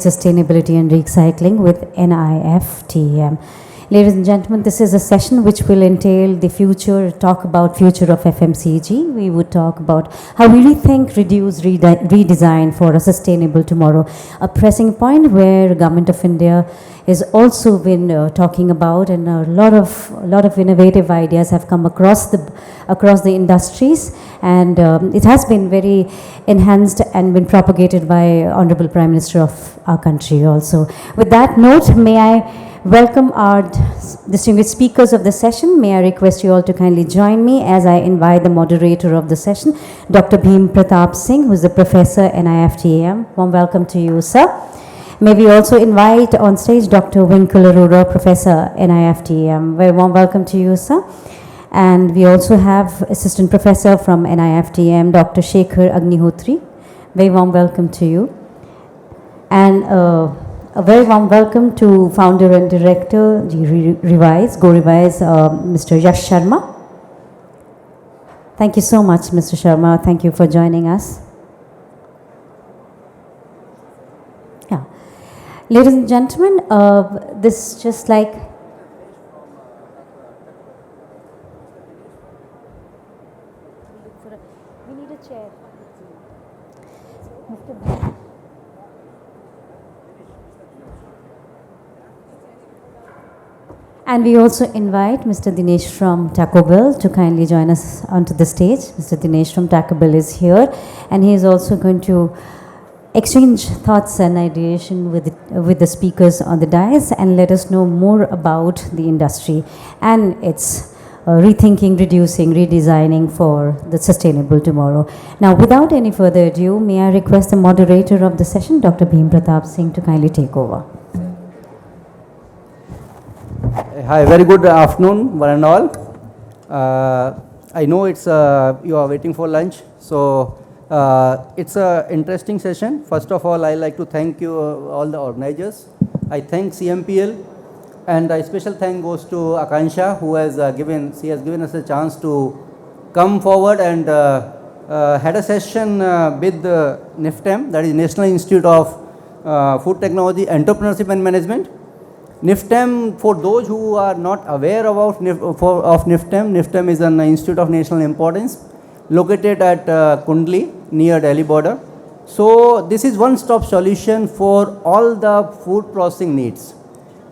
Sustainability and Recycling with NIFTEM. Ladies and gentlemen, this is a session which will entail the future, talk about future of FMCG. We would talk about how we rethink, reduce, redesign for a sustainable tomorrow. A pressing point where Government of India has also been talking about, and a lot of innovative ideas have come across the industries, and it has been very enhanced and been propagated by Honorable Prime Minister of our country also. With that note, may I welcome our distinguished speakers of the session. May I request you all to kindly join me as I invite the moderator of the session, Dr. Bhim Pratap Singh, who is the Professor NIFTEM. Warm welcome to you, sir. May we also invite on stage Dr. Winkle Arora, Professor NIFTEM. Very warm welcome to you, sir. And we also have Assistant Professor from NIFTEM, Dr. Shekhar Agnihotri. Very warm welcome to you. And a very warm welcome to Founder and Director, Go Revise, Mr. Yash Sharma. Thank you so much, Mr. Sharma. Thank you for joining us. Yeah. Ladies and gentlemen, this is just like... We need a chair. And we also invite Mr. Dinesh from Taco Bell to kindly join us onto the stage. Mr. Dinesh from Taco Bell is here, and he is also going to exchange thoughts and ideation with the speakers on the dais and let us know more about the industry and its rethinking, reducing, redesigning for the sustainable tomorrow. Now, without any further ado, may I request the moderator of the session, Dr. Bhim Pratap Singh, to kindly take over. Hi, very good afternoon, one and all. I know it's you are waiting for lunch, so it's an interesting session. First of all, I like to thank you, all the organizers. I thank CMPL, and a special thank goes to Akansha, who has given us a chance to come forward and had a session with the NIFTEM, that is National Institute of Food Technology, Entrepreneurship and Management. NIFTEM, for those who are not aware about NIFTEM, NIFTEM is an institute of national importance located at Kundli near Delhi border. So this is one-stop solution for all the food processing needs.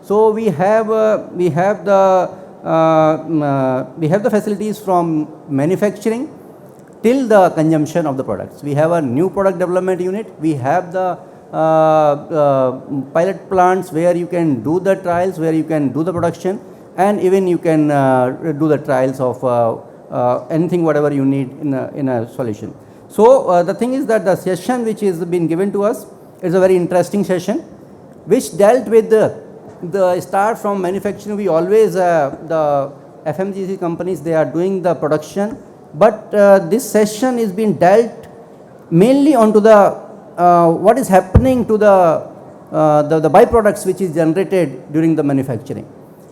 So we have the facilities from manufacturing till the consumption of the products. We have a new product development unit. We have the pilot plants where you can do the trials, where you can do the production, and even you can do the trials of anything whatever you need in a solution. So the thing is that the session which is been given to us is a very interesting session which dealt with the start from manufacturing. We always the FMCG companies, they are doing the production, but this session is being dealt mainly onto the what is happening to the byproducts which is generated during the manufacturing.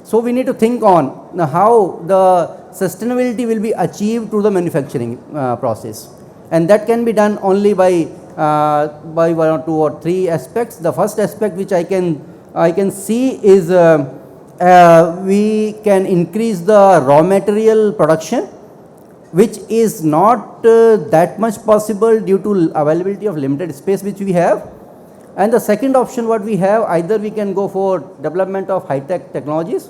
So we need to think on how the sustainability will be achieved through the manufacturing process, and that can be done only by 1 or 2 or 3 aspects. The first aspect which I can see is we can increase the raw material production, which is not that much possible due to availability of limited space which we have. And the second option what we have, either we can go for development of high-tech technologies,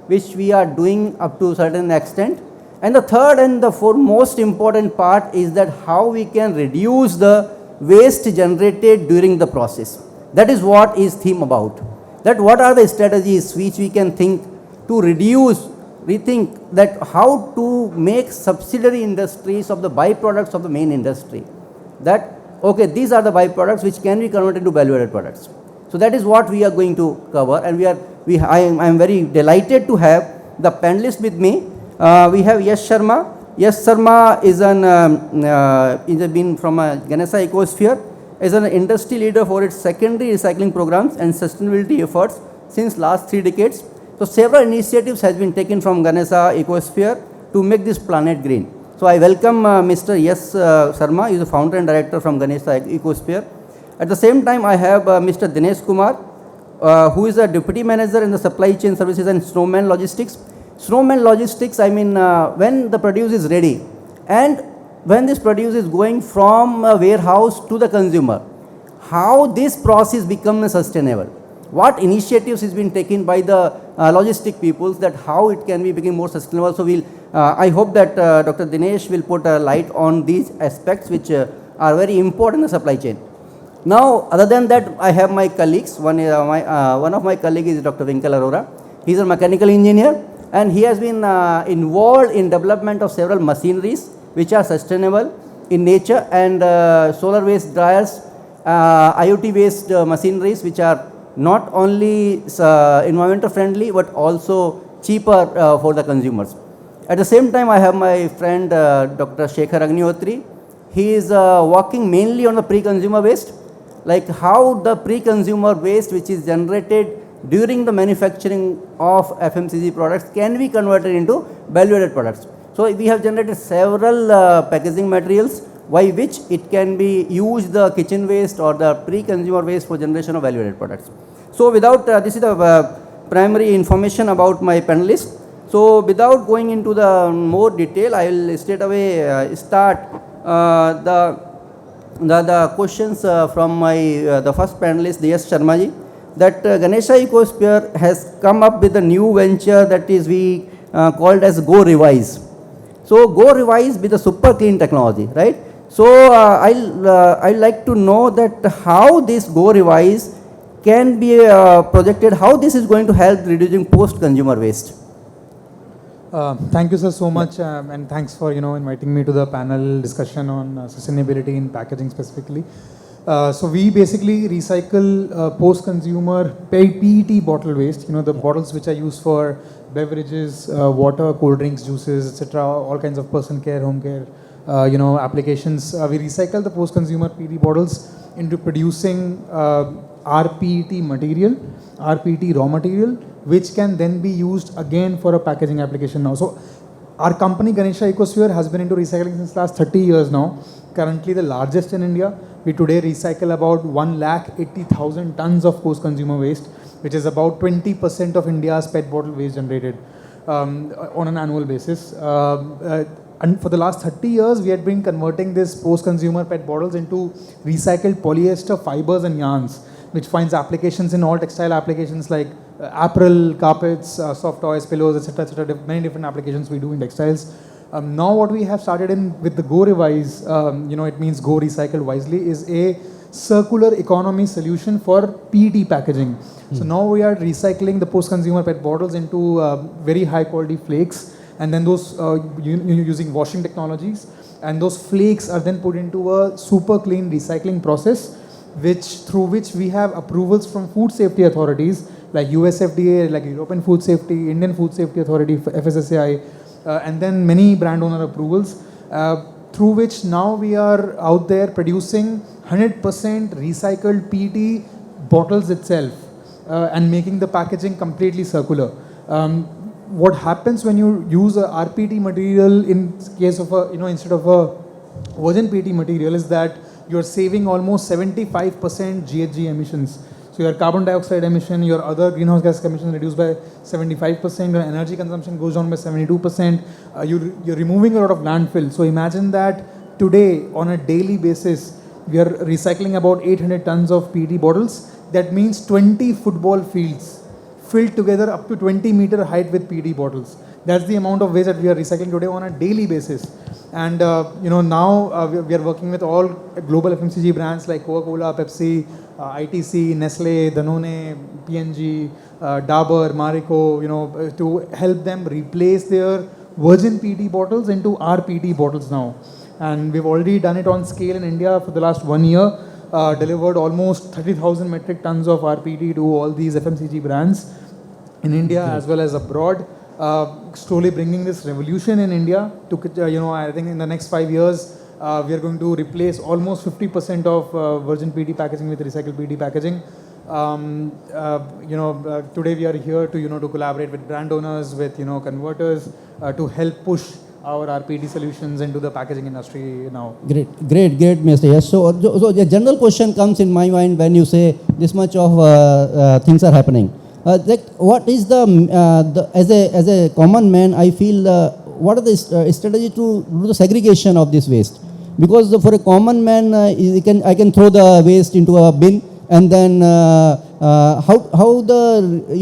which we are doing up to a certain extent. And the third and the most important part is that how we can reduce the waste generated during the process. That is what is theme about. That what are the strategies which we can think to rethink that how to make subsidiary industries of the byproducts of the main industry. That, okay, these are the byproducts which can be converted to value-added products. So that is what we are going to cover, and I am very delighted to have the panelists with me. We have Yash Sharma. Yash Sharma is been from Ganesha Ecosphere, is an industry leader for its secondary recycling programs and sustainability efforts since last 3 decades. So several initiatives has been taken from Ganesha Ecosphere to make this planet green. So I welcome Mr. Yash Sharma. He is the founder and director from Ganesha Ecosphere. At the same time, I have Mr. Dinesh Kumar, who is a deputy manager in the supply chain services and Snowman Logistics. Snowman Logistics, I mean, when the produce is ready and when this produce is going from a warehouse to the consumer, how this process becomes sustainable, what initiatives is being taken by the logistic peoples, that how it can be become more sustainable. So I hope that Dr. Dinesh will put a light on these aspects which are very important in the supply chain. Now, other than that, I have my colleagues. One of my colleagues is Dr. Vinkal Arora. He is a mechanical engineer and he has been involved in development of several machineries which are sustainable in nature, and solar waste dryers, IoT based machineries which are not only environmental friendly but also cheaper for the consumers. At the same time, I have my friend Dr. Shekhar Agnihotri. He is working mainly on the pre-consumer waste, like how the pre-consumer waste which is generated during the manufacturing of FMCG products can be converted into value-added products. So we have generated several packaging materials by which it can be used the kitchen waste or the pre-consumer waste for generation of value-added products. So without, this is the primary information about my panelists. So without going into the more detail, I will straight away start the questions from my the first panelist, DS Sharma ji, that Ganesha Ecosphere has come up with a new venture that is we called as Go Revise. So Go Revise with the super clean technology, right? So I'd like to know that how this Go Revise can be projected, how this is going to help reducing post-consumer waste. Thank you, sir, so much, and thanks for inviting me to the panel discussion on sustainability in packaging specifically. So we basically recycle post-consumer PET bottle waste. The bottles which are used for beverages, water, cold drinks, juices, etc. All kinds of personal care, home care, applications. We recycle the post-consumer PET bottles into producing rPET material, rPET raw material, which can then be used again for a packaging application now. So our company Ganesha Ecosphere has been into recycling since last 30 years now. Currently the largest in India. We today recycle about 1,80,000 tons of post-consumer waste, which is about 20% of India's PET bottle waste generated on an annual basis. And for the last 30 years, we had been converting this post-consumer PET bottles into recycled polyester fibers and yarns, which finds applications in all textile applications like apparel, carpets, soft toys, pillows, etc. Many different applications we do in textiles. Now what we have started in with the Go Revise, it means Go Recycle Wisely, is a circular economy solution for PET packaging. So now we are recycling the post-consumer PET bottles into very high quality flakes, and then those using washing technologies, and those flakes are then put into a super clean recycling process, through which we have approvals from food safety authorities like US FDA, like European Food Safety, Indian Food Safety Authority, FSSAI, and then many brand owner approvals, through which now we are out there producing 100% recycled PET bottles itself, and making the packaging completely circular. What happens when you use a rPET material in case of a, instead of a virgin PET material, is that you're saving almost 75% GHG emissions. So your carbon dioxide emission, your other greenhouse gas emissions reduced by 75%, your energy consumption goes down by 72%, you're removing a lot of landfill. So imagine that today on a daily basis, we are recycling about 800 tons of PET bottles. That means 20 football fields filled together up to 20-meter height with PET bottles. That's the amount of waste that we are recycling today on a daily basis. And now we are working with all global FMCG brands like Coca-Cola, Pepsi, ITC, Nestle, Danone, P&G, Dabur, Marico, to help them replace their virgin PET bottles into our PET bottles now. And we've already done it on scale in India for the last 1 year, delivered almost 30,000 metric tons of RPT to all these FMCG brands in India as well as abroad. Slowly bringing this revolution in India to, I think in the next 5 years, we are going to replace almost 50% of virgin PET packaging with recycled PET packaging. Today we are here to, to collaborate with brand owners, with, converters, to help push our RPT solutions into the packaging industry now. Great, Mr. Yes. So the general question comes in my mind when you say this much of things are happening. Like what is as a common man, I feel what are the strategy to do the segregation of this waste? Because for a common man, I can throw the waste into a bin, and then how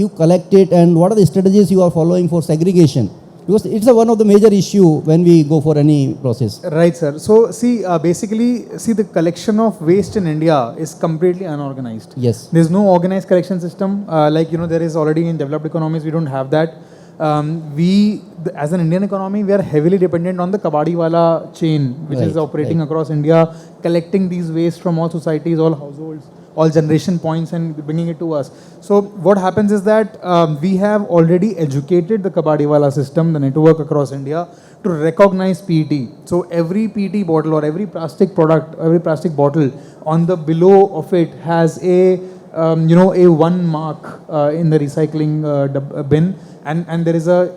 you collect it, and what are the strategies you are following for segregation? Because it's one of the major issue when we go for any process. Right, sir. So see, basically, see, the collection of waste in India is completely unorganized. Yes. There's no organized collection system. Like, there is already in developed economies, we don't have that. As an Indian economy, we are heavily dependent on the Kabadiwala chain, which is operating across India, collecting these waste from all societies, all households, all generation points, and bringing it to us. So what happens is that we have already educated the Kabadiwala system, the network across India, to recognize PET. So every PET bottle or every plastic product, every plastic bottle, on the below of it has a one mark in the recycling bin, and there is a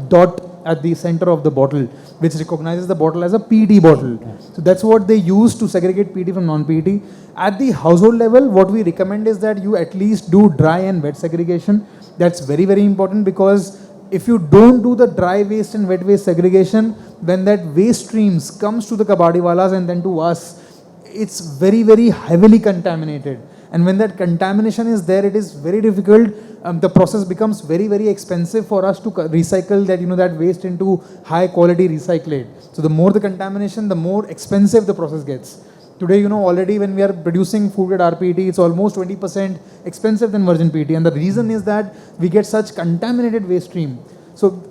dot at the center of the bottle which recognizes the bottle as a PET bottle. So that's what they use to segregate PET from non-PET. At the household level, what we recommend is that you at least do dry and wet segregation. That's very, very important, because if you don't do the dry waste and wet waste segregation, when that waste streams comes to the Kabadiwalas and then to us, it's very, very heavily contaminated. And when that contamination is there, it is very difficult. The process becomes very, very expensive for us to recycle that, that waste into high quality recyclate. So the more the contamination, the more expensive the process gets. Today, already when we are producing food grade RPET, it's almost 20% expensive than virgin PET. And the reason is that we get such contaminated waste stream. So,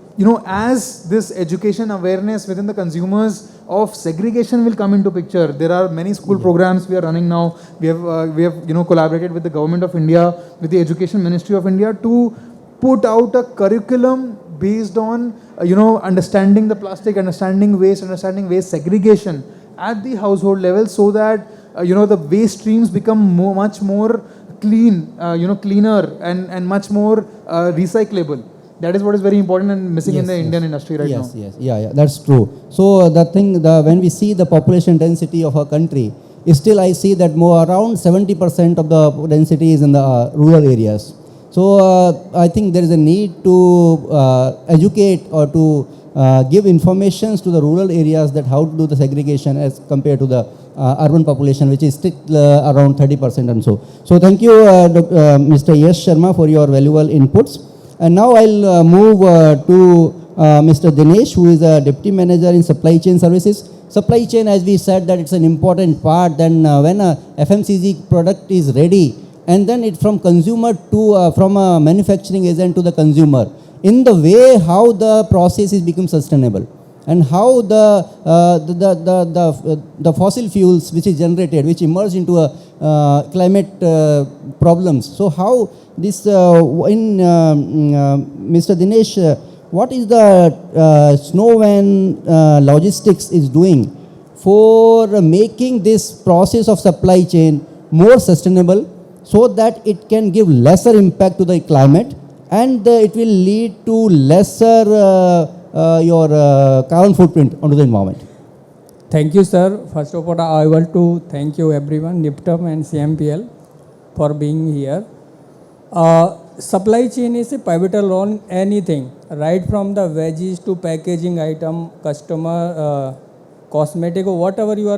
as this education awareness within the consumers of segregation will come into picture, there are many school programs we are running now. We have collaborated with the Government of India, with the Education Ministry of India, to put out a curriculum based on understanding the plastic, understanding waste segregation at the household level, so that the waste streams become much more clean, cleaner and much more recyclable. That is what is very important and missing in the Indian industry right now. Yes, that's true. So when we see the population density of our country, still I see that around 70% of the density is in the rural areas. So I think there is a need to educate or to give informations to the rural areas that how to do the segregation as compared to the urban population, which is still around 30% and so. So thank you, Mr. Yash Sharma, for your valuable inputs. And now I'll move to Mr. Dinesh, who is a Deputy Manager in Supply Chain Services. Supply chain, as we said, that it's an important part. Then when a FMCG product is ready, and then it from consumer to from a manufacturing agent to the consumer, in the way how the process is become sustainable, and how the fossil fuels which is generated, which emerge into a climate problems. So how this Mr. Dinesh, what is the Snow and Logistics is doing for making this process of supply chain more sustainable, so that it can give lesser impact to the climate, and it will lead to lesser your carbon footprint onto the environment? Thank you, sir. First of all, I want to thank you everyone, NIFTEM and CMPL, for being here. Supply chain is a pivotal role in anything, right from the veggies to packaging item, customer, cosmetic, or whatever you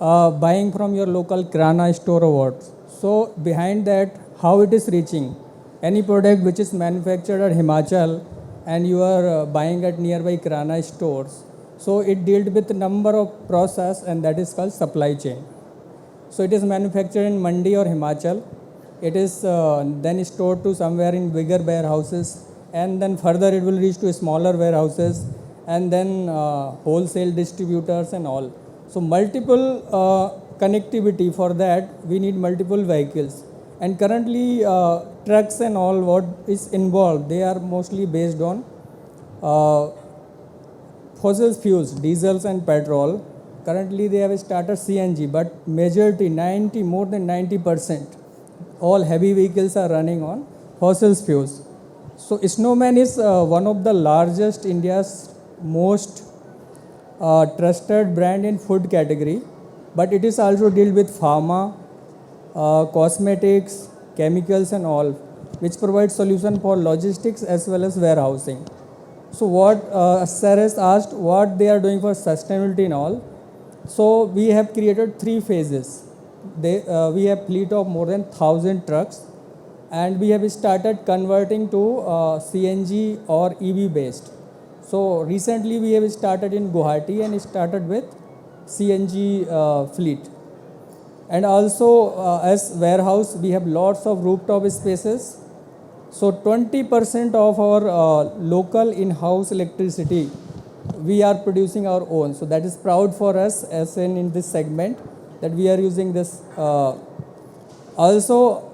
are buying from your local kirana store or what. So behind that, how it is reaching. Any product which is manufactured at Himachal and you are buying at nearby kirana stores, so it dealt with a number of process, and that is called supply chain. So it is manufactured in Mandi or Himachal. It is then stored to somewhere in bigger warehouses, and then further it will reach to smaller warehouses, and then wholesale distributors and all. So multiple connectivity, for that we need multiple vehicles. And currently trucks and all what is involved, they are mostly based on fossil fuels, diesels and petrol. Currently they have started CNG, but majority, more than 90%, all heavy vehicles are running on fossil fuels. So Snowman is one of the largest India's most trusted brand in food category, but it is also deal with pharma, cosmetics, chemicals and all, which provide solution for logistics as well as warehousing. So what sir has asked what they are doing for sustainability and all. So we have created 3 phases. We have fleet of more than 1,000 trucks, and we have started converting to CNG or EV based. So recently we have started in Guwahati and started with CNG fleet. And also as warehouse we have lots of rooftop spaces. So 20% of our local in-house electricity we are producing our own. So that is proud for us as in this segment that we are using this. Also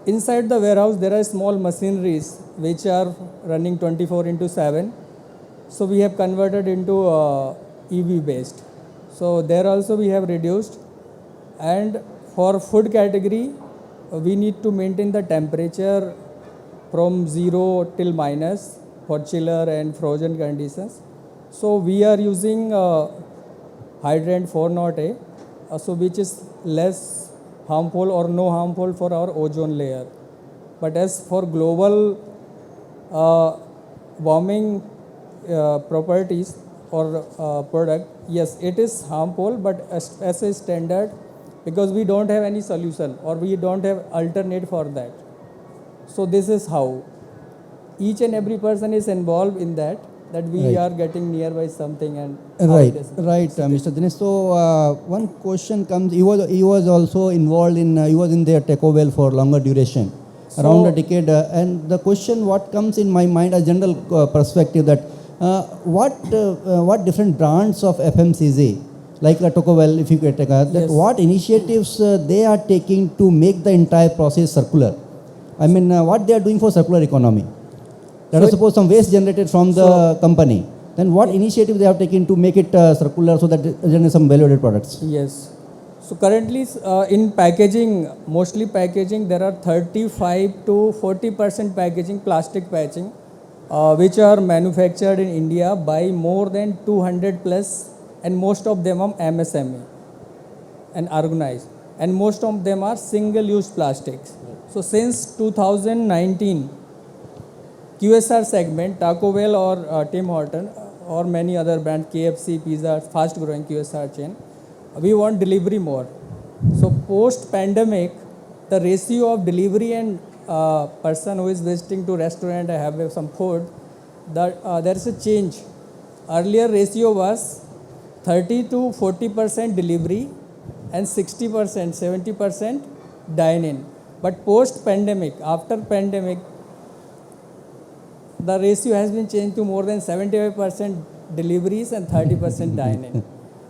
inside the warehouse there are small machineries which are running 24/7. So we have converted into EV based. So there also we have reduced. And for food category we need to maintain the temperature from 0 till minus for chiller and frozen conditions. So we are using hydrant 408A, so which is less harmful or no harmful for our ozone layer. But as for global warming properties or product, yes, it is harmful, but as a standard, because we don't have any solution or we don't have alternate for that. So this is how each and every person is involved in that we Right. are getting nearby something and how Right, it is. right, Mr. Dinesh. So one question comes. He was also involved in. He was in their Taco Bell for longer duration, around a decade. And the question what comes in my mind, a general perspective, that what different brands of FMCG, like Taco Bell, if you could take that, Yes. what initiatives they are taking to make the entire process circular. I mean, what they are doing for circular economy. Let us suppose some waste generated from the company. Then what initiative they have taken to make it circular so that there generate some value-added products? Yes. So currently in packaging, mostly packaging, there are 35 to 40% packaging, plastic packaging, which are manufactured in India by more than 200 plus, and most of them are MSME and organized, and most of them are single-use plastics. So since 2019, QSR segment, Taco Bell or Tim Horton or many other brands, KFC, Pizza, fast-growing QSR chain, we want delivery more. So post-pandemic, the ratio of delivery and person who is visiting to restaurant and have some food, that there is a change. Earlier ratio was 30 to 40% delivery and 60%, 70% dine-in. But post-pandemic, after pandemic, the ratio has been changed to more than 75% deliveries and 30% dine-in.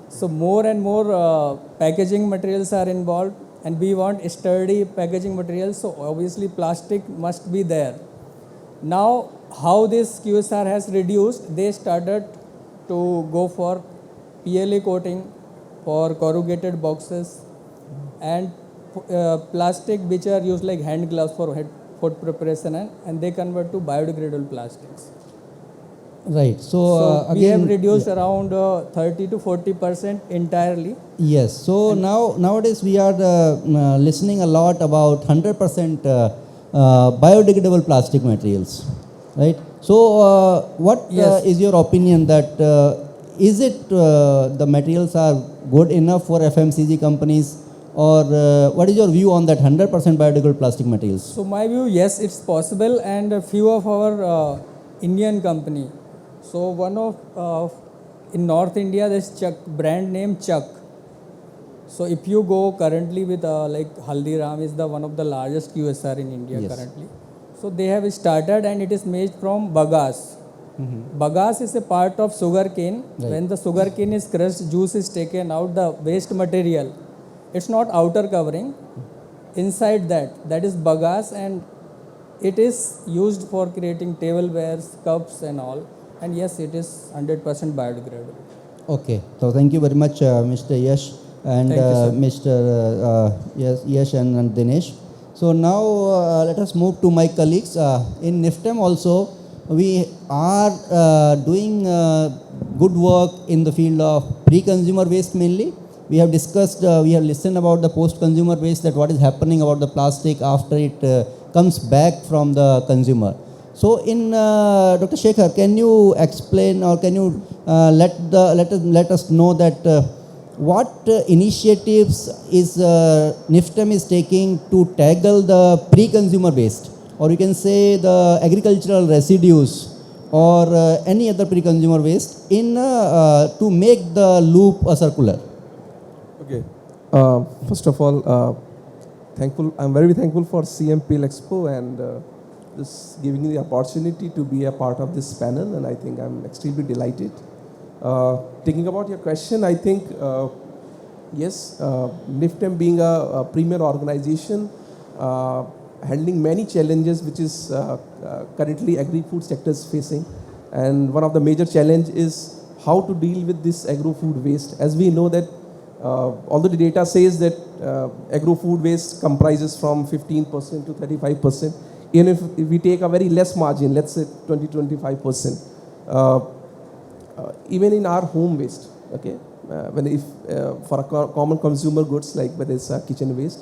So more and more packaging materials are involved, and we want sturdy packaging materials. So obviously plastic must be there. Now how this QSR has reduced, they started to go for PLA coating for corrugated boxes and plastic which are used like hand gloves for food preparation, and they convert to biodegradable plastics. Right. So, So we again, have reduced around 30 to 40% entirely. yes. So nowadays we are listening a lot about 100% biodegradable plastic materials, right? So what Yes. is your opinion that is it the materials are good enough for FMCG companies, or what is your view on that 100% biodegradable plastic materials? So my view, yes, it's possible, and a few of our Indian company. So one of in North India, there's Chuck brand name Chuck. So if you go currently with like Haldiram is the one of the largest QSR in India Yes. currently. So they have started, and it is made from bagasse. Bagasse is a part of sugar cane. Right. When the sugar cane is crushed, juice is taken out, the waste material. It's not outer covering. Inside that is bagasse, and it is used for creating tableware, cups and all. And yes, it is 100% biodegradable. Okay, so thank you very much, Mr. Yash and Thank you, Mr. Yash and Dinesh. So now let us move to my colleagues. In NIFTEM also, we are doing good work in the field of pre-consumer waste mainly. We have discussed, we have listened about the post-consumer waste, that what is happening about the plastic after it comes back from the consumer. So, in Dr. Shekhar, can you explain, or can you let us know that what initiatives is NIFTEM is taking to tackle the pre-consumer waste, or you can say the agricultural residues, or any other pre-consumer waste, in to make the loop circular? Okay. First of all, I'm very thankful for CMPL Expo and this giving me the opportunity to be a part of this panel, and I think I'm extremely delighted. Thinking about your question, I think yes, NIFTEM being a premier organization, handling many challenges which is currently agri-food sector is facing, and one of the major challenge is how to deal with this agro-food waste. As we know that although the data says that agro-food waste comprises from 15% to 35%, even if we take a very less margin, let's say 20-25%, even in our home waste, okay, for a common consumer goods like whether it's kitchen waste,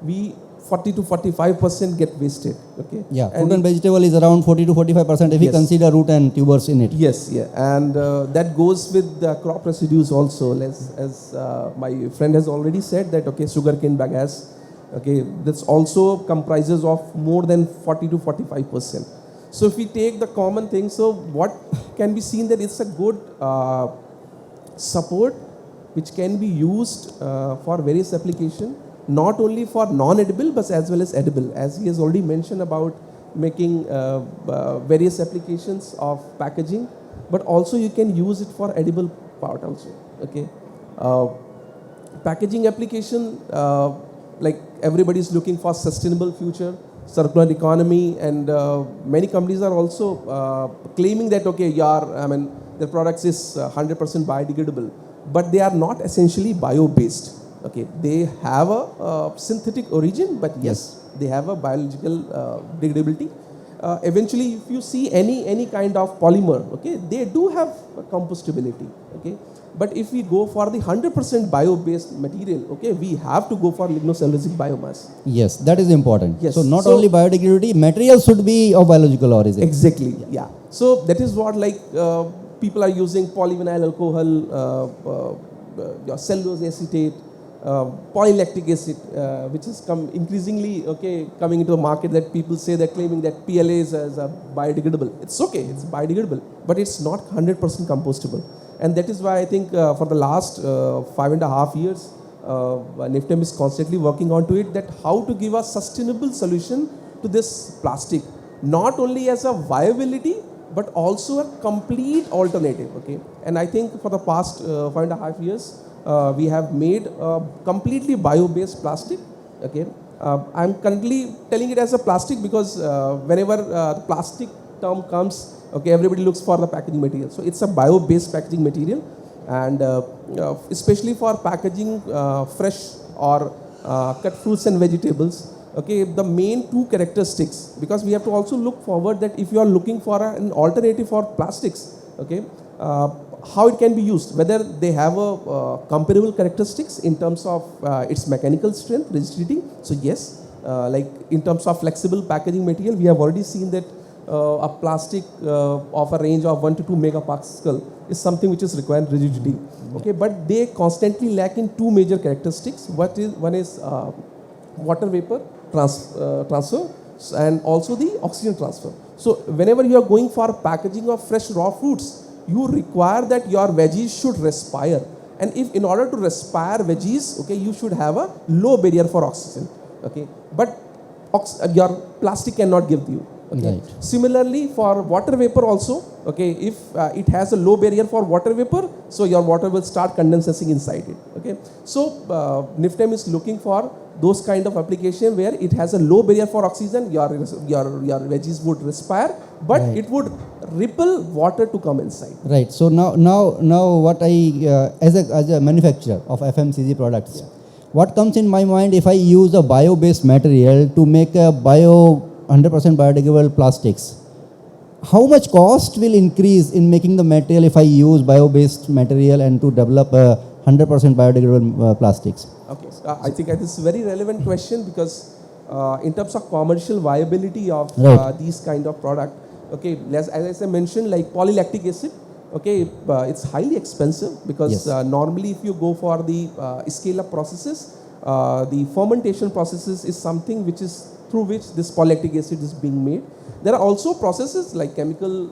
we 40 to 45% get wasted. Okay. Yeah, fruit and vegetable is around 40 to 45% if we consider root and tubers in it. Yes, yeah, and that goes with the crop residues also. As my friend has already said that okay, sugarcane bagasse, okay, that's also comprises of more than 40 to 45%. So if we take the common thing, so what can be seen that it's a good support which can be used for various applications, not only for non-edible but as well as edible, as he has already mentioned about making various applications of packaging, but also you can use it for edible part also. Okay, packaging application, like everybody is looking for sustainable future, circular economy, and many companies are also claiming that okay, their products is 100% biodegradable, but they are not essentially bio-based. Okay, they have a synthetic origin, but yes, they have a biological degradability. Eventually, if you see any kind of polymer, okay, they do have a compostability. Okay, but if we go for the 100% bio-based material, okay, we have to go for lignocellulosic biomass. Yes, that is important. Yes. So not only biodegradability, material should be of biological origin. Exactly. Yeah. So that is what people are using polyvinyl alcohol, your cellulose acetate, polylactic acid, which is increasingly coming into the market, that people say they're claiming that PLA is a biodegradable. It's okay, it's biodegradable, but it's not 100% compostable. And that is why I think for the last 5.5 years, NIFTEM is constantly working on to it, that how to give a sustainable solution to this plastic, not only as a viability, but also a complete alternative. Okay, and I think for the past 5.5 years, we have made a completely bio-based plastic. Okay, I'm currently telling it as a plastic because whenever the plastic term comes, okay, everybody looks for the packaging material. So it's a bio-based packaging material, and especially for packaging fresh or cut fruits and vegetables. Okay, the main two characteristics, because we have to also look forward that if you are looking for an alternative for plastics, okay, how it can be used, whether they have a comparable characteristics in terms of its mechanical strength, rigidity. So yes, like in terms of flexible packaging material, we have already seen that a plastic of a range of 1 to 2 megapascal is something which is required rigidity. Okay, but they constantly lack in two major characteristics. One is water vapor transfer, and also the oxygen transfer. So whenever you are going for packaging of fresh raw fruits, you require that your veggies should respire, and if in order to respire veggies, okay, you should have a low barrier for oxygen. Okay, but your plastic cannot give you. Okay. Right. Similarly, for water vapor also, okay, if it has a low barrier for water vapor, so your water will start condensing inside it. Okay, so NIFTEM is looking for those kind of application where it has a low barrier for oxygen, your veggies would respire, but right, it would repel water to come inside. Right. So now what I as a manufacturer of FMCG products, what comes in my mind, if I use a bio-based material to make a 100% biodegradable plastics, how much cost will increase in making the material if I use bio-based material and to develop a 100% biodegradable plastics? Okay, so I think this is a very relevant question because in terms of commercial viability of these kind of product, okay, as I mentioned, like polylactic acid, okay, it's highly expensive because normally if you go for the scale-up processes, the fermentation processes is something which is through which this polylactic acid is being made. There are also processes like chemical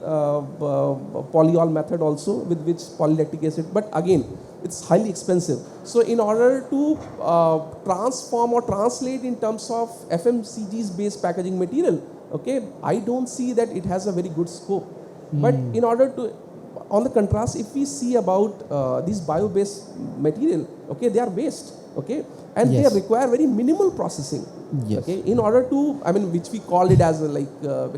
polyol method also with which polylactic acid, but again, it's highly expensive. So in order to transform or translate in terms of FMCG's based packaging material, okay, I don't see that it has a very good scope. But in order to, on the contrast, if we see about these bio-based material, okay, they are waste, okay, and they require very minimal processing. Okay, in order to, I mean, which we call it as a, like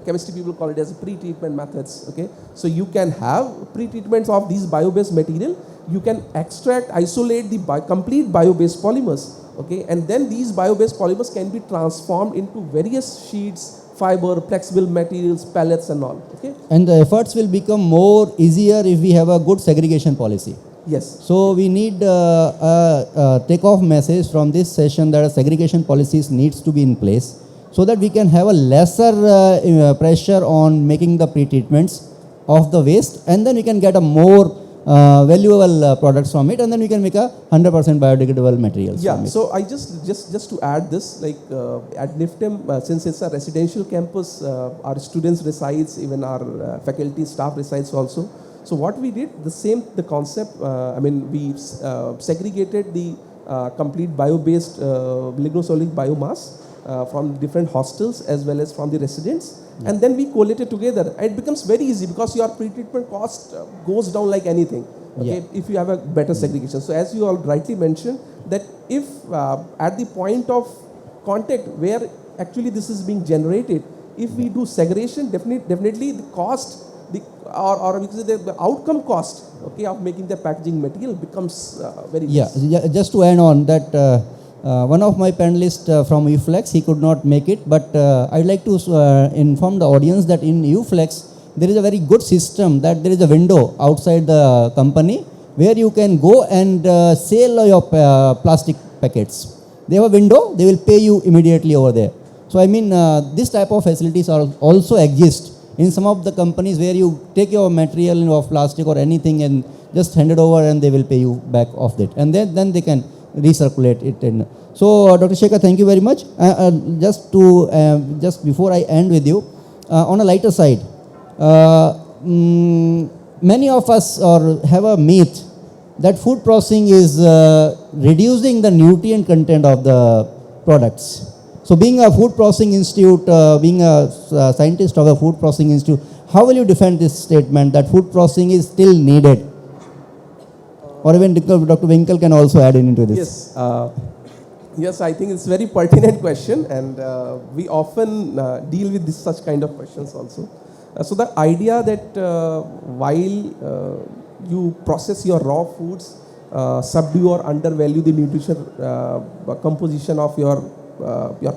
chemistry people call it as a pre-treatment methods. Okay, so you can have pre-treatments of these bio-based material. You can extract, isolate the complete bio-based polymers. Okay, and then these bio-based polymers can be transformed into various sheets, fiber, flexible materials, pellets, and all. Okay, and the efforts will become more easier if we have a good segregation policy. Yes. So we need a take-off message from this session that a segregation policies needs to be in place so that we can have a lesser pressure on making the pre-treatments of the waste, and then we can get a more valuable products from it, and then we can make a 100% biodegradable materials. Yeah. So I just to add this, like at NIFTEM, since it's a residential campus, our students resides, even our faculty staff resides also. So what we did, the concept, I mean, we segregated the complete bio-based lignocellulosic biomass from different hostels as well as from the residents, and then we collated together. It becomes very easy because your pre-treatment cost goes down like anything, okay, if you have a better segregation. So as you all rightly mentioned, that if at the point of contact where actually this is being generated, if we do segregation, definitely the cost, or we can say the outcome cost, okay, of making the packaging material becomes very less. Just to add on that, one of my panelists from UFlex, he could not make it, but I'd like to inform the audience that in UFlex there is a very good system, that there is a window outside the company where you can go and sell your plastic packets. They have a window, they will pay you immediately over there. So I mean, this type of facilities are also exist in some of the companies where you take your material of plastic or anything and just hand it over and they will pay you back of it, and then they can recirculate it. And so Dr. Shekhar, thank you very much. Just before I end with you, on a lighter side, many of us have a myth that food processing is reducing the nutrient content of the products. So being a food processing institute, being a scientist of a food processing institute, how will you defend this statement that food processing is still needed? Or even Dr. Winkle can also add into this. Yes, yes, I think it's a very pertinent question, and we often deal with such kind of questions also. So the idea that while you process your raw foods, subdue or undervalue the nutrition composition of your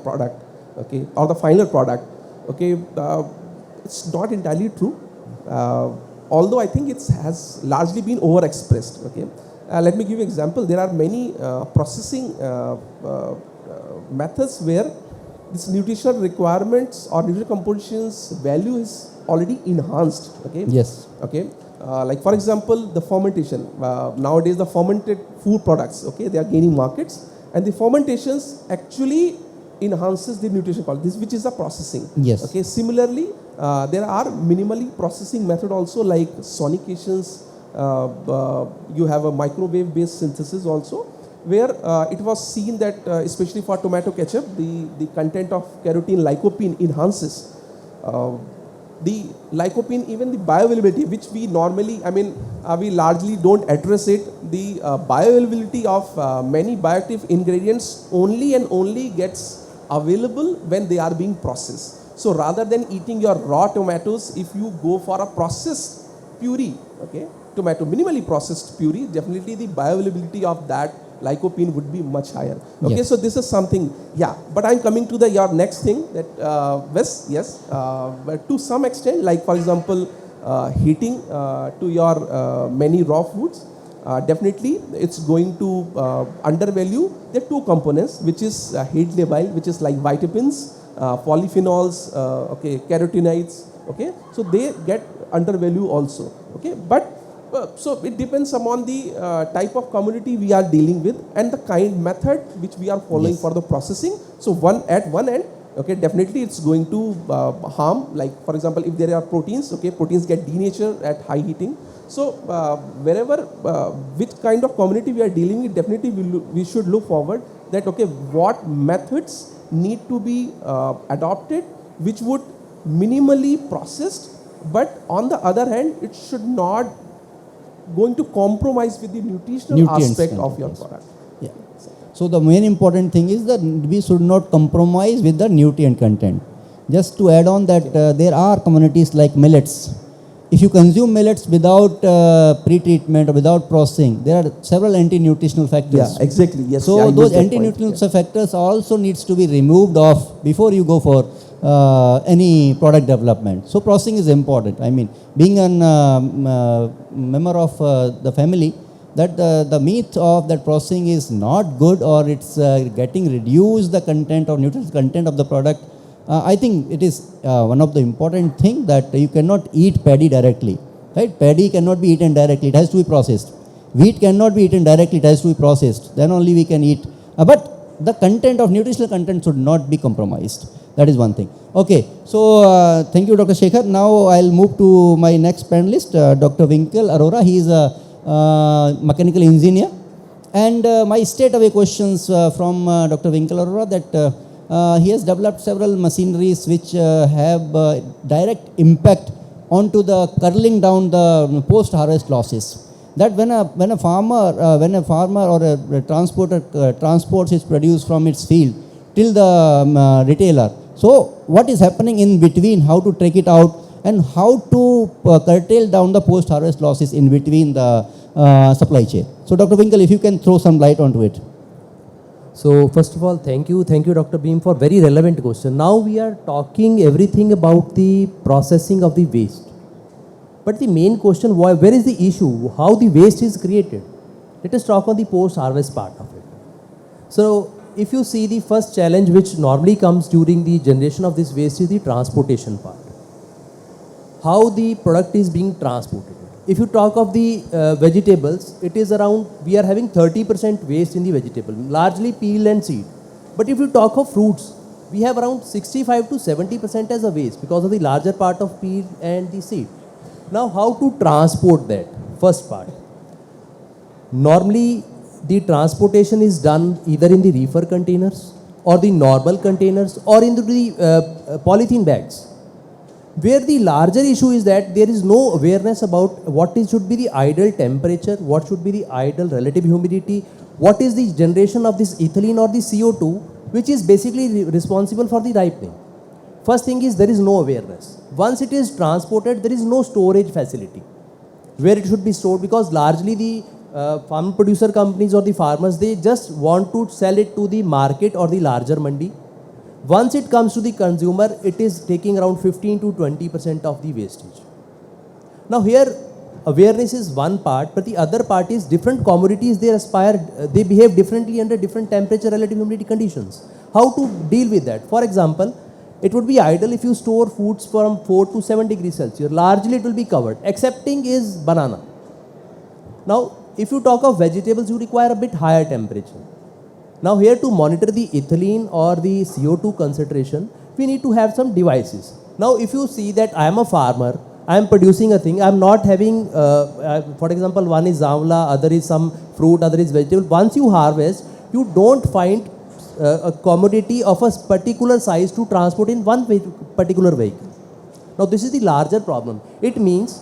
product, okay, or the final product, okay, it's not entirely true. Although I think it has largely been overexpressed. Okay, let me give you an example. There are many processing methods where this nutritional requirements or nutritional compositions value is already enhanced. Okay. Yes. Okay. Like for example, the fermentation. Nowadays, the fermented food products, okay, they are gaining markets, and the fermentations actually enhances the nutrition quality, which is the processing. Yes. Okay. Similarly, there are minimally processing method also, like sonications. You have a microwave-based synthesis also, where it was seen that especially for tomato ketchup, the content of carotene lycopene enhances. The lycopene, even the bioavailability, which we normally, I mean, we largely don't address it. The bioavailability of many bioactive ingredients only and only gets available when they are being processed. So rather than eating your raw tomatoes, if you go for a processed puree, okay, tomato, minimally processed puree, definitely the bioavailability of that lycopene would be much higher. Okay, Yes. so this is something, yeah. But I'm coming to the your next thing that Wes, yes, but to some extent, like for example, heating to your many raw foods. Definitely, it's going to undervalue the two components, which is heat labile, which is like vitamins, polyphenols, okay, carotenoids. Okay, so they get undervalue also. Okay, but so it depends upon the type of commodity we are dealing with and the kind method which we are following for the processing. So at one end, okay, definitely it's going to harm. Like for example, if there are proteins, okay, proteins get denatured at high heating. So wherever, which kind of community we are dealing with, definitely we should look forward that, okay, what methods need to be adopted, which would minimally processed, but on the other hand, it should not going to compromise with the nutritional Nutrients aspect of content, your yes. product. Yeah. So the main important thing is that we should not compromise with the nutrient content. Just to add on that, there are commodities like millets. If you consume millets without pre-treatment or without processing, there are several anti-nutritional factors. Yeah, exactly. Yes. So yeah, I those used that point. anti-nutritional factors also needs to be removed off before you go for any product development. So processing is important. I mean, being a member of the family, that the myth of that processing is not good or it's getting reduced the content or nutritional content of the product. I think it is one of the important thing that you cannot eat paddy directly, right? Paddy cannot be eaten directly; it has to be processed. Wheat cannot be eaten directly; it has to be processed. Then only we can eat. But the content of nutritional content should not be compromised. That is one thing. Okay, so thank you, Dr. Shekhar. Now I'll move to my next panelist, Dr. Winkle Arora. He is a mechanical engineer, and my straight away questions from Dr. Winkle Arora that. He has developed several machineries which have direct impact onto the curling down the post-harvest losses. That when a farmer or a transporter transports his produce from its field till the retailer. So what is happening in between? How to take it out and how to curtail down the post-harvest losses in between the supply chain. So Dr. Winkle, if you can throw some light onto it. So first of all, thank you Dr. Bhim for very relevant question. Now we are talking everything about the processing of the waste. But the main question, where is the issue? How the waste is created? Let us talk on the post-harvest part of it. So if you see the first challenge which normally comes during the generation of this waste is the transportation part. How the product is being transported. If you talk of the vegetables, it is around, we are having 30% waste in the vegetable, largely peel and seed. But if you talk of fruits, we have around 65 to 70% as a waste because of the larger part of peel and the seed. Now, how to transport that? First part. Normally, the transportation is done either in the reefer containers or the normal containers or into the polythene bags. Where the larger issue is that there is no awareness about what should be the ideal temperature, what should be the ideal relative humidity, what is the generation of this ethylene or the CO2, which is basically responsible for the ripening. First thing is there is no awareness. Once it is transported, there is no storage facility where it should be stored because largely the farm producer companies or the farmers, they just want to sell it to the market or the larger mandi. Once it comes to the consumer, it is taking around 15 to 20% of the wastage. Now here, awareness is one part, but the other part is different commodities, they behave differently under different temperature, relative humidity conditions. How to deal with that? For example, it would be ideal if you store foods from 4 to 7 degrees Celsius. Largely it will be covered, excepting is banana. Now, if you talk of vegetables, you require a bit higher temperature. Now here to monitor the ethylene or the CO2 concentration, we need to have some devices. Now if you see that I am a farmer, I am producing a thing, I am not having, for example, one is zamla, other is some fruit, other is vegetable. Once you harvest, you don't find a commodity of a particular size to transport in one particular vehicle. Now this is the larger problem. It means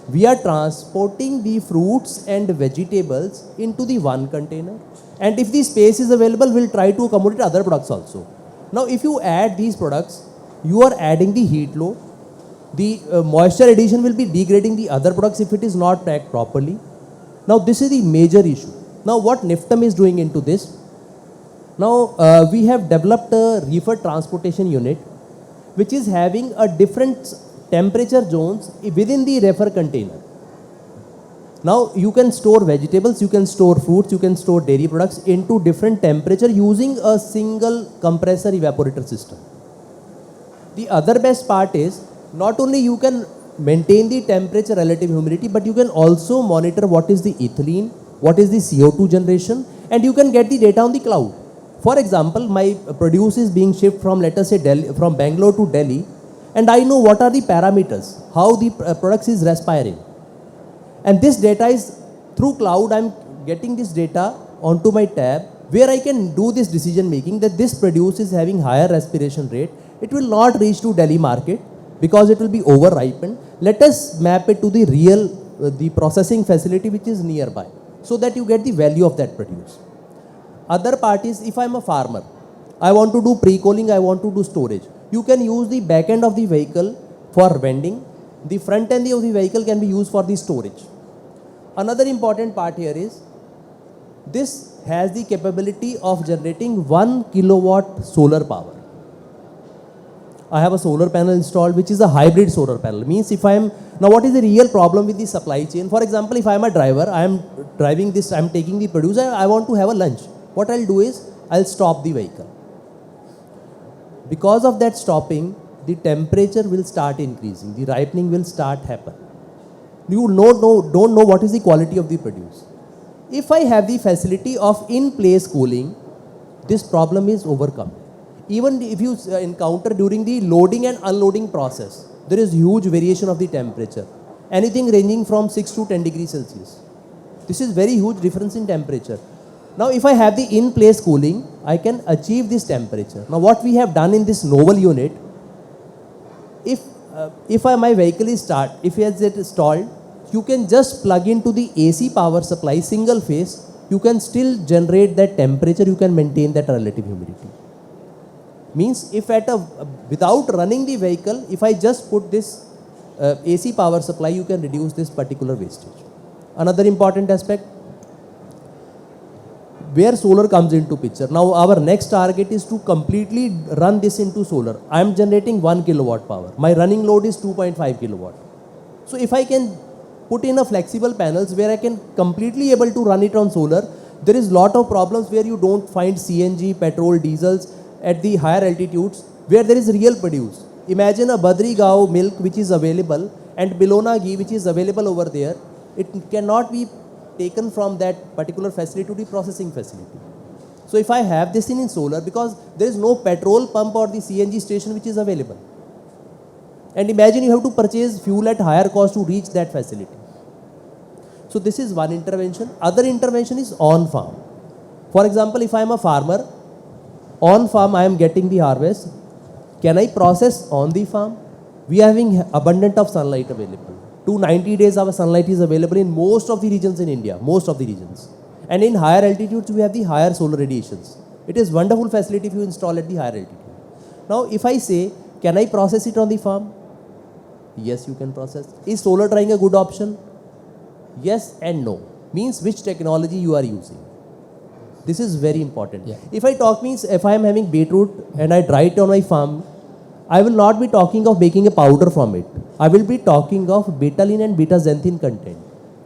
we are transporting the fruits and vegetables into the one container. And if the space is available, we'll try to accommodate other products also. Now, if you add these products, you are adding the heat load. The moisture addition will be degrading the other products if it is not packed properly. Now, this is the major issue. Now what NIFTEM is doing into this? Now we have developed a reefer transportation unit which is having a different temperature zones within the reefer container. Now you can store vegetables, you can store fruits, you can store dairy products into different temperature using a single compressor evaporator system. The other best part is not only you can maintain the temperature relative humidity, but you can also monitor what is the ethylene, what is the CO2 generation, and you can get the data on the cloud. For example, my produce is being shipped from, let us say, Delhi, from Bangalore to Delhi, and I know what are the parameters, how the products is respiring. And this data is through cloud. I'm getting this data onto my tab where I can do this decision making that this produce is having higher respiration rate. It will not reach to Delhi market because it will be over ripened. Let us map it to the real, the processing facility which is nearby so that you get the value of that produce. Other part is if I'm a farmer, I want to do pre-cooling, I want to do storage. You can use the back end of the vehicle for vending. The front end of the vehicle can be used for the storage. Another important part here is this has the capability of generating 1 kilowatt solar power. I have a solar panel installed which is a hybrid solar panel. Means if I am, now what is the real problem with the supply chain? For example, if I am a driver, I am driving this, I am taking the produce, I want to have a lunch. What I'll do is, I'll stop the vehicle. Because of that stopping, the temperature will start increasing, the ripening will start happen. You don't know what is the quality of the produce. If I have the facility of in-place cooling, this problem is overcome. Even if you encounter during the loading and unloading process, there is huge variation of the temperature. Anything ranging from 6 to 10 degrees Celsius. This is very huge difference in temperature. Now if I have the in-place cooling, I can achieve this temperature. Now what we have done in this novel unit, if my vehicle is if it is stalled, you can just plug into the AC power supply, single phase, you can still generate that temperature, you can maintain that relative humidity. Means if without running the vehicle, if I just put this AC power supply, you can reduce this particular wastage. Another important aspect, where solar comes into picture. Now our next target is to completely run this into solar. I am generating 1 kilowatt power. My running load is 2.5 kilowatt. So if I can put in a flexible panels where I can completely able to run it on solar, there is lot of problems where you don't find CNG, petrol, diesels at the higher altitudes where there is real produce. Imagine a Badri Gaon milk which is available and Bilona ghee which is available over there. It cannot be taken from that particular facility to the processing facility. So if I have this in solar, because there is no petrol pump or the CNG station which is available. And imagine you have to purchase fuel at higher cost to reach that facility. So this is one intervention. Other intervention is on farm. For example, if I am a farmer, on farm I am getting the harvest. Can I process on the farm? We are having abundant of sunlight available. 290 days our sunlight is available in most of the regions in India, most of the regions. And in higher altitudes we have the higher solar radiations. It is wonderful facility if you install at the higher altitude. Now if I say, can I process it on the farm? Yes, you can process. Is solar drying a good option? Yes and no. Means which technology you are using. This is very important. Yeah. If I talk means if I am having beetroot and I dry it on my farm, I will not be talking of making a powder from it. I will be talking of betaline and beta-xanthin content.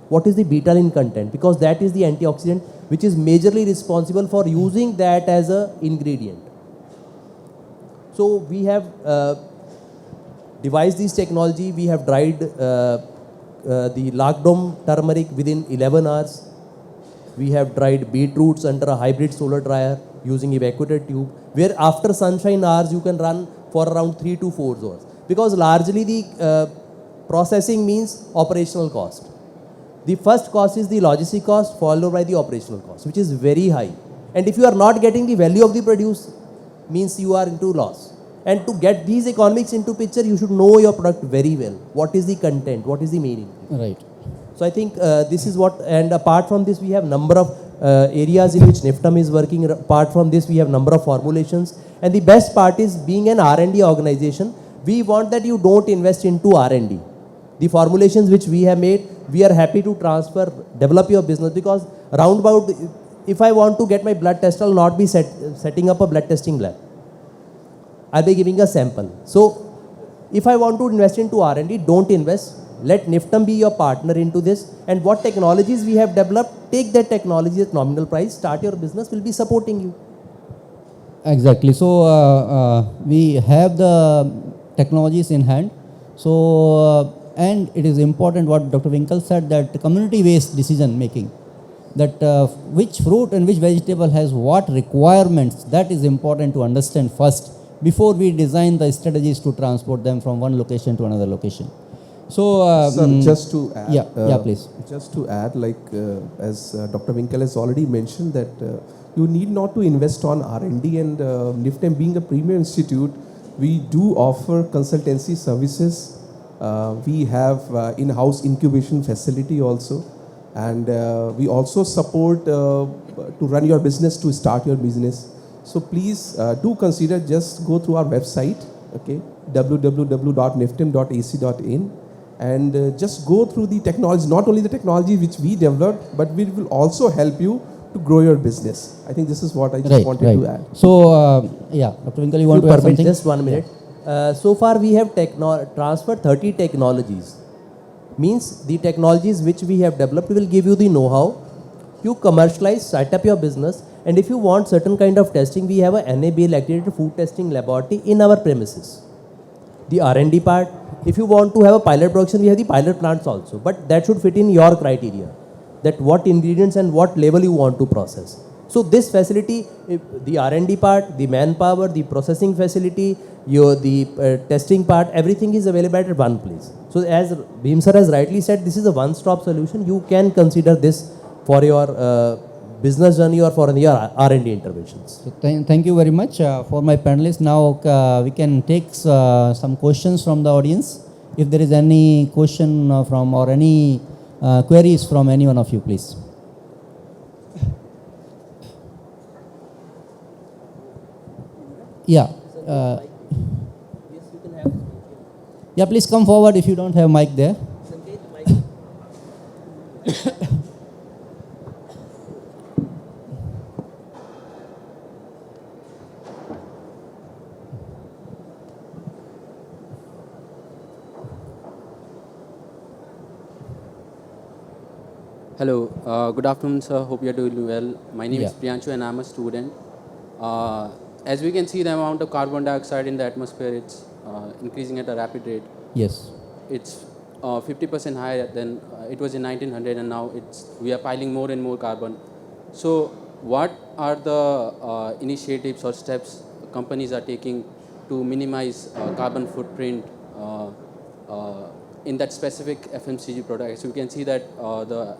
What is the betaline content? Because that is the antioxidant which is majorly responsible for using that as an ingredient. So we have devised this technology. We have dried the Lakdom turmeric within 11 hours. We have dried beetroots under a hybrid solar dryer using evacuated tube, where after sunshine hours you can run for around 3 to 4 hours. Because largely the processing means operational cost. The first cost is the logistic cost followed by the operational cost, which is very high. And if you are not getting the value of the produce, means you are into loss. And to get these economics into picture, you should know your product very well. What is the content? What is the meaning? Right. So I think this is what, and apart from this, we have number of areas in which NIFTEM is working. Apart from this, we have number of formulations. And the best part is being an R&D organization, we want that you don't invest into R&D. The formulations which we have made, we are happy to transfer, develop your business, because Roundabout, if I want to get my blood test, I'll not be setting up a blood testing lab. I'll be giving a sample. So if I want to invest into R&D, don't invest. Let NIFTEM be your partner into this. And what technologies we have developed, take that technology at nominal price, start your business, we'll be supporting you. Exactly. So we have the technologies in hand. So and it is important what Dr. Winkle said, that community-based decision making, that which fruit and which vegetable has what requirements, that is important to understand first before we design the strategies to transport them from one location to another location. So Sir, just to add, yeah, please. Just to add, like as Dr. Winkle has already mentioned, that you need not to invest on R&D, and NIFTEM being a premier institute, we do offer consultancy services. We have in-house incubation facility also, and we also support to run your business, to start your business. So please do consider, just go through our website, okay, www.niftem.ac.in, and just go through the technology, not only the technology which we developed, but we will also help you to grow your business. I think this is what I just wanted to add. So yeah, Dr. Winkle, you want to add something? Just 1 minute. So far we have transferred 30 technologies. Means the technologies which we have developed, we will give you the know-how. You commercialize, set up your business, and if you want certain kind of testing, we have a NABL accredited food testing laboratory in our premises. The R&D part, if you want to have a pilot production, we have the pilot plants also, but that should fit in your criteria, that what ingredients and what level you want to process. So this facility, the R&D part, the manpower, the processing facility, the testing part, everything is available at one place. So as Bhim sir has rightly said, this is a one-stop solution. You can consider this for your business journey or for your R&D interventions. So thank you very much for my panelists. Now we can take some questions from the audience. If there is any question from or any queries from any one of you, please. Yeah. Yeah, please come forward if you don't have mic there. Hello, good afternoon, sir. Hope you are doing well. My name is Priyanshu and I'm a student. As we can see, the amount of carbon dioxide in the atmosphere, it's increasing at a rapid rate. Yes. It's 50% higher than it was in 1900, and now we are piling more and more carbon. So what are the initiatives or steps companies are taking to minimize carbon footprint in that specific FMCG product? So we can see that the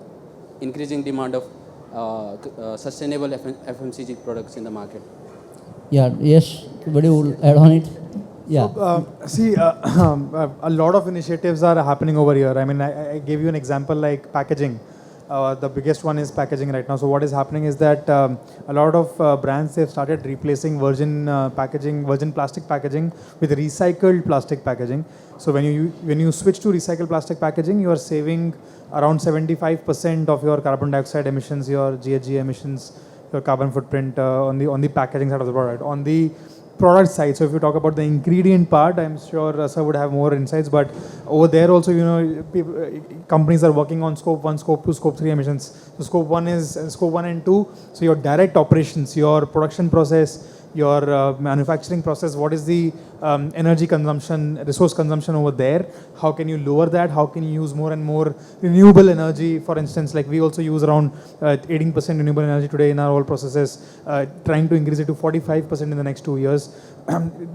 increasing demand of sustainable FMCG products in the market. Yeah, yes, somebody will add on it. Yeah. So, a lot of initiatives are happening over here. I mean, I gave you an example like packaging. The biggest one is packaging right now. So what is happening is that a lot of brands, they've started replacing virgin plastic packaging with recycled plastic packaging. So when you switch to recycled plastic packaging, you are saving around 75% of your carbon dioxide emissions, your GHG emissions, your carbon footprint on the packaging side of the product. On the product side, so if you talk about the ingredient part, I'm sure sir would have more insights, but over there also, companies are working on scope 1, scope 2, scope 3 emissions. So scope 1 and 2, so your direct operations, your production process, your manufacturing process, what is the energy consumption, resource consumption over there? How can you lower that? How can you use more and more renewable energy? For instance, like we also use around 18% renewable energy today in our whole processes, trying to increase it to 45% in the next 2 years,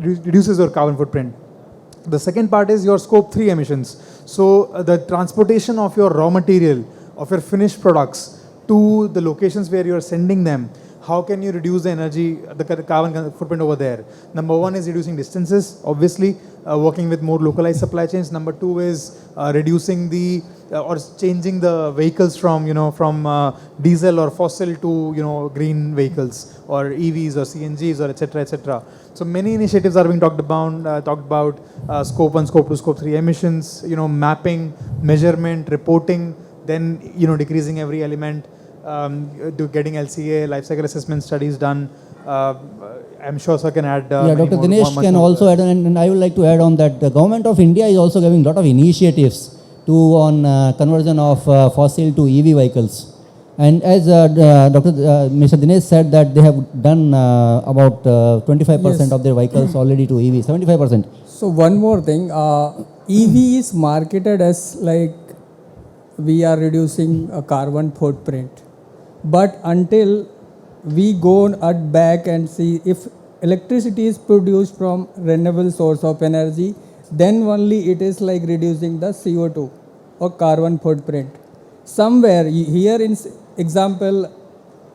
reduces your carbon footprint. The second part is your scope 3 emissions. So the transportation of your raw material, of your finished products to the locations where you are sending them. How can you reduce the energy, the carbon footprint over there? Number 1 is reducing distances, obviously, working with more localized supply chains. Number 2 is reducing or changing the vehicles from diesel or fossil to green vehicles or EVs or CNGs or etc. etc. So many initiatives are being talked about scope 1, scope 2, scope 3 emissions, mapping, measurement, reporting, then decreasing every element. getting LCA, life cycle assessment studies done. I'm sure sir can add. Yeah, many Dr. more- Dinesh much can more. also add on, and I would like to add on that the government of India is also giving a lot of initiatives on conversion of fossil to EV vehicles. And as Mr. Dinesh said that they have done about 25% Yes. of their vehicles already to EV, 75%. So one more thing, EV is marketed as like we are reducing a carbon footprint, but until we go back and see if electricity is produced from renewable source of energy, then only it is like reducing the CO2 or carbon footprint. Somewhere here in example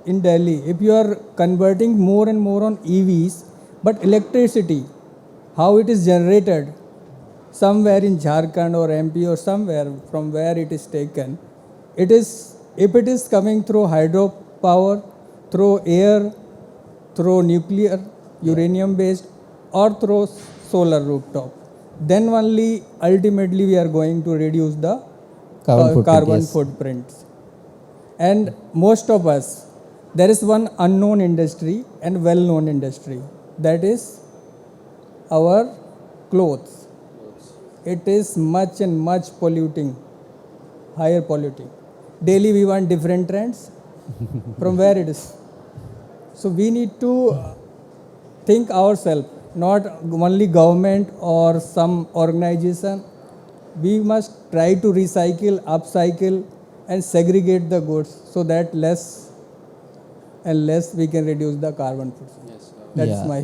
in Delhi, if you are converting more and more on EVs, but electricity, how it is generated, somewhere in Jharkhand or MP or somewhere from where it is taken, it is, if it is coming through hydropower, through air, through nuclear, uranium based, or through solar rooftop, then only ultimately we are going to reduce the carbon yes. footprints. And most of us, there is one unknown industry and well-known industry, that is our clothes. It is much and much polluting, higher polluting. Daily we want different trends. From where it is? So we need to think ourselves, not only government or some organization. We must try to recycle, upcycle, and segregate the goods so that less and less we can reduce the carbon footprint. Yes. That's my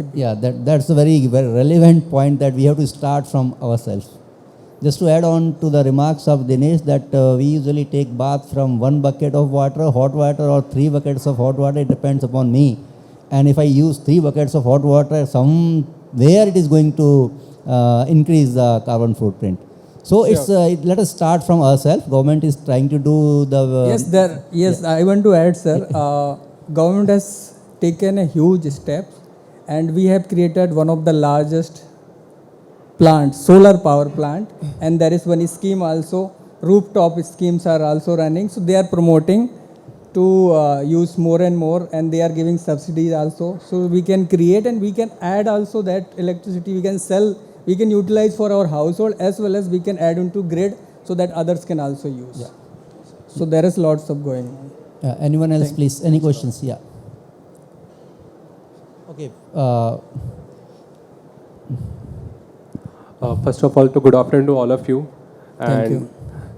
that's a very, very relevant point that we have to start from ourselves. Just to add on to the remarks of Dinesh, that we usually take bath from 1 bucket of water, hot water, or 3 buckets of hot water. It depends upon me. And if I use 3 buckets of hot water, somewhere it is going to increase the carbon footprint. So let us start from ourselves. Government is trying to do the I want to add, sir. Government has taken a huge step, and we have created one of the largest plant, solar power plant, and there is one scheme also, rooftop schemes are also running, so they are promoting to use more and more, and they are giving subsidies also, so we can create and we can add also that electricity we can sell, we can utilize for our household, as well as we can add into grid so that others can also use. Yeah. So there is lots of going on. anyone else, please? Any questions? Yeah. Okay. First of all, good afternoon to all of you. Thank And you.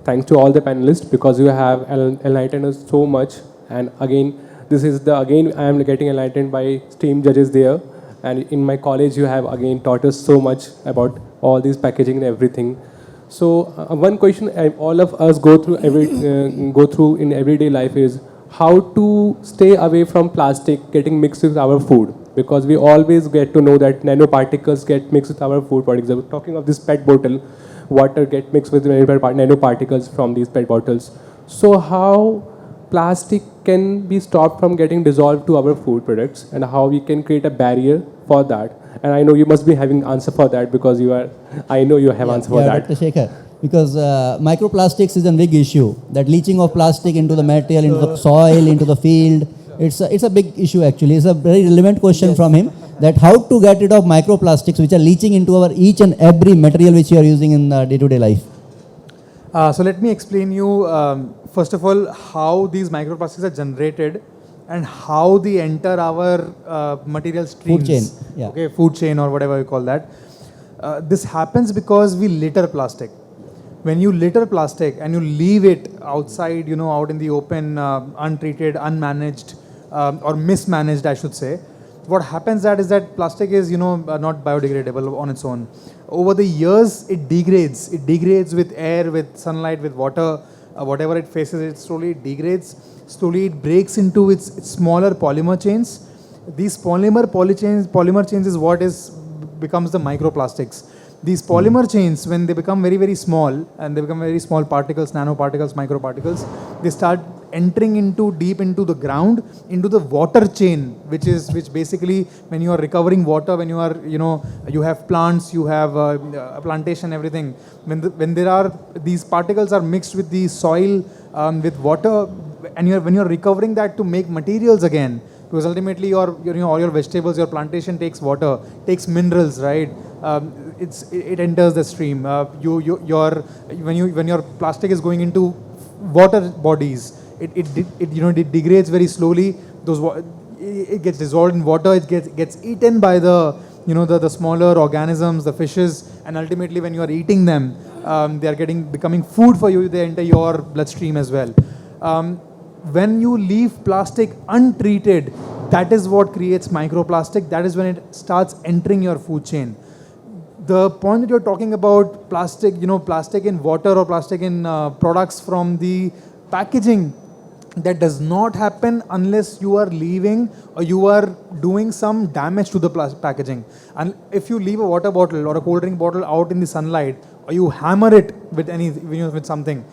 thanks to all the panelists, because you have enlightened us so much. And again, I am getting enlightened by esteemed judges there. And in my college, you have again taught us so much about all this packaging and everything. So one question all of us go through in everyday life is how to stay away from plastic getting mixed with our food, because we always get to know that nanoparticles get mixed with our food. For example, talking of this PET bottle, water get mixed with nanoparticles from these PET bottles. So how plastic can be stopped from getting dissolved to our food products, and how we can create a barrier for that? And I know you must be having answer for that, because I know you have answer for that. Dr. Shekhar, because microplastics is a big issue. That leaching of plastic into the material, into the soil, into the field, it's a big issue actually. It's a very relevant question from him, that how to get rid of microplastics which are leaching into our each and every material which you are using in day-to-day life. So let me explain you, first of all, how these microplastics are generated and how they enter our material streams. Food chain, yeah. Okay, food chain or whatever you call that. This happens because we litter plastic. When you litter plastic and you leave it outside, out in the open, untreated, unmanaged, or mismanaged, I should say, what happens is that plastic is, not biodegradable on its own. Over the years, it degrades. It degrades with air, with sunlight, with water, whatever it faces, it slowly degrades. Slowly, it breaks into its smaller polymer chains. These polymer chains is what becomes the microplastics. These polymer chains, when they become very, very small, and they become very small particles, nanoparticles, microparticles, they start entering deep into the ground, into the water chain, which basically, when you are recovering water, when you are, you have plants, you have a plantation, everything. When these particles are mixed with the soil, with water, and when you're recovering that to make materials again, because ultimately all your vegetables, your plantation takes water, takes minerals, right? It enters the stream. When your plastic is going into water bodies, it degrades very slowly. It gets dissolved in water. It gets eaten by the smaller organisms, the fishes, and ultimately when you are eating them, they are becoming food for you. They enter your bloodstream as well. When you leave plastic untreated, that is what creates microplastic. That is when it starts entering your food chain. The point that you're talking about plastic, plastic in water or plastic in products from the packaging, that does not happen unless you are leaving or you are doing some damage to the packaging. And if you leave a water bottle or a cold drink bottle out in the sunlight, or you hammer it with something,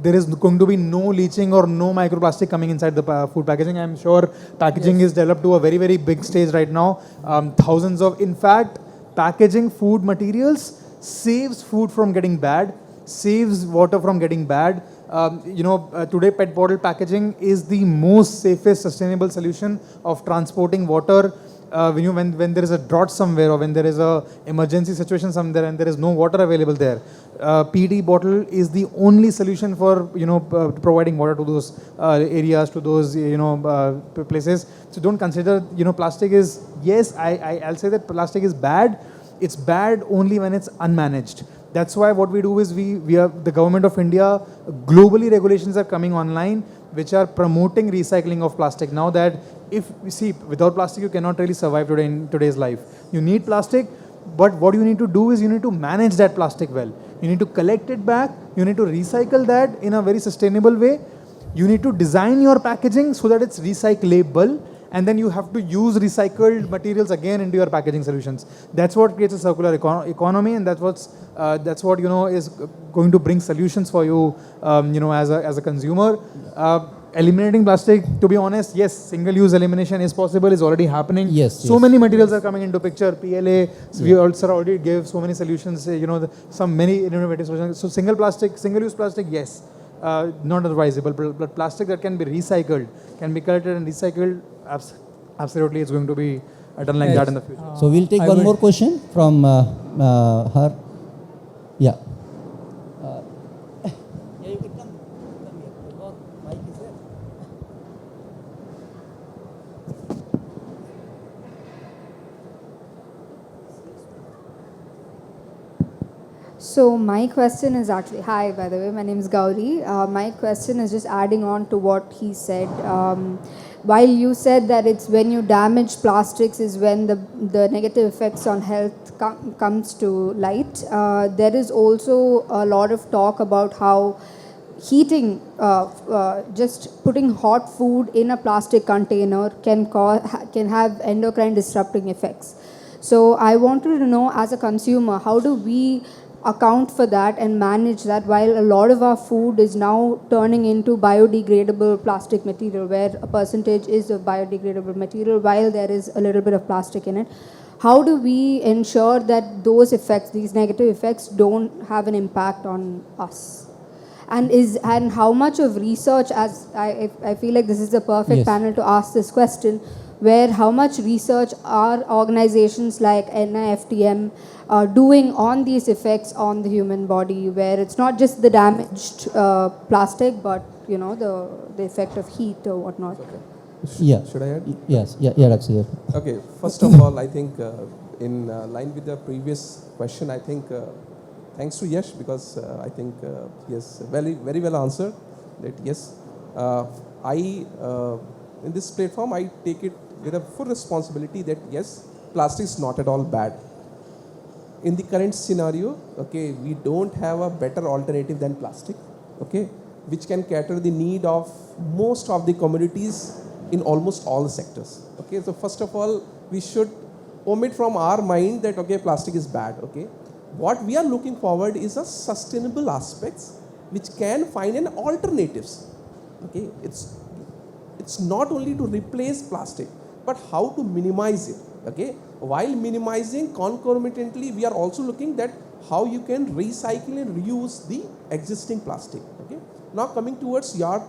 there is going to be no leaching or no microplastic coming inside the food packaging. I'm sure packaging is developed to a very, very big stage right now. In fact, packaging food materials saves food from getting bad, saves water from getting bad. Today PET bottle packaging is the most safest sustainable solution of transporting water. When there is a drought somewhere, or when there is a emergency situation somewhere and there is no water available there, PET bottle is the only solution for providing water to those areas, to those places. So don't consider plastic is, yes, I'll say that plastic is bad. It's bad only when it's unmanaged. That's why what we do is we are the government of India, globally regulations are coming online which are promoting recycling of plastic. Now that without plastic you cannot really survive today in today's life. You need plastic, but what you need to do is you need to manage that plastic well. You need to collect it back. You need to recycle that in a very sustainable way. You need to design your packaging so that it's recyclable. And then you have to use recycled materials again into your packaging solutions. That's what creates a circular economy, and that's what is going to bring solutions for you, as a consumer. Eliminating plastic, to be honest, yes, single-use elimination is possible, is already happening. So many materials are coming into picture. PLA, we also already gave so many solutions. Many innovative solutions. So single-use plastic, yes. Not advisable, but plastic that can be recycled, can be collected and recycled, absolutely it's going to be done like that in the future. So we'll take one more question from her. Yeah. You can come here. Your mic is there. So my question is actually, hi by the way, my name is Gauri. My question is just adding on to what he said. While you said that it's when you damage plastics is when the negative effects on health comes to light, there is also a lot of talk about how heating, just putting hot food in a plastic container can have endocrine disrupting effects. So I wanted to know, as a consumer, how do we account for that and manage that, while a lot of our food is now turning into biodegradable plastic material, where a percentage is of biodegradable material while there is a little bit of plastic in it. How do we ensure that those effects, these negative effects, don't have an impact on us? And how much of research, as I feel like this is the perfect panel to ask this question, where how much research are organizations like NIFTM doing on these effects on the human body, where it's not just the damaged plastic, but the effect of heat or whatnot. Okay. Should I add? Yes. Yeah, absolutely. Okay. First of all, I think in line with the previous question, I think thanks to Yash, because I think he has very well answered that. Yes, in this platform I take it with a full responsibility that yes, plastic is not at all bad. In the current scenario, okay, we don't have a better alternative than plastic, okay, which can cater the need of most of the commodities in almost all the sectors. Okay, so first of all, we should omit from our mind that okay, plastic is bad. Okay, what we are looking forward is a sustainable aspects which can find an alternatives. Okay, it's not only to replace plastic, but how to minimize it. Okay, while minimizing, concomitantly we are also looking at how you can recycle and reuse the existing plastic. Okay, Now coming towards your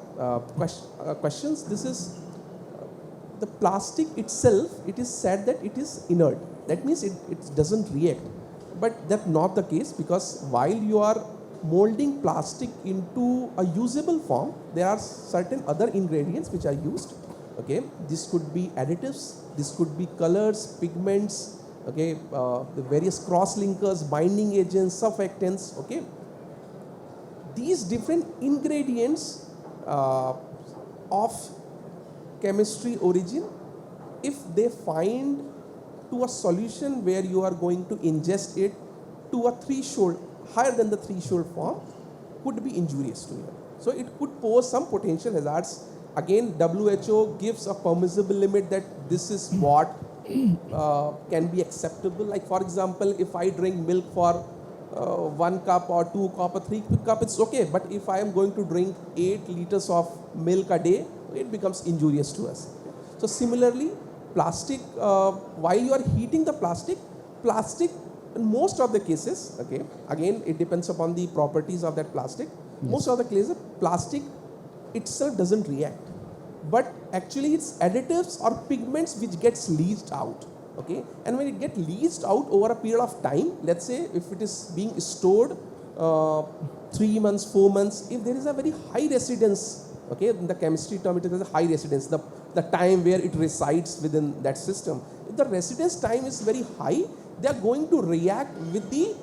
questions, this is the plastic itself. It is said that it is inert. That means it doesn't react. But that's not the case, because while you are molding plastic into a usable form, there are certain other ingredients which are used. Okay, this could be additives, this could be colors, pigments, okay, the various cross linkers, binding agents, surfactants. Okay, these different ingredients of chemistry origin, if they find to a solution where you are going to ingest it to a threshold higher than the threshold form, could be injurious to you. So it could pose some potential hazards. Again, WHO gives a permissible limit that this is what can be acceptable. Like for example, if I drink milk for 1 cup or 2 cup or 3 cup, it's okay. But if I am going to drink 8 liters of milk a day, it becomes injurious to us. So similarly, plastic, while you are heating the plastic in most of the cases, okay, again it depends upon the properties of that plastic. Yes. Most of the cases, plastic itself doesn't react, but actually it's additives or pigments which gets leached out. Okay, and when it gets leached out over a period of time, let's say if it is being stored 3 months, 4 months, if there is a very high residence, okay, in the chemistry term it is a high residence, the time where it resides within that system. If the residence time is very high, they are going to react with the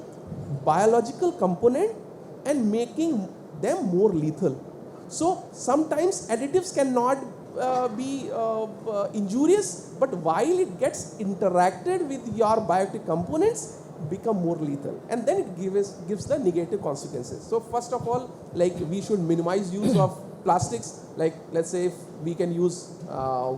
biological component and making them more lethal. So sometimes additives cannot be injurious, but while it gets interacted with your biotic components, become more lethal, and then it gives the negative consequences. So first of all, like we should minimize use of plastics. Like let's say if we can use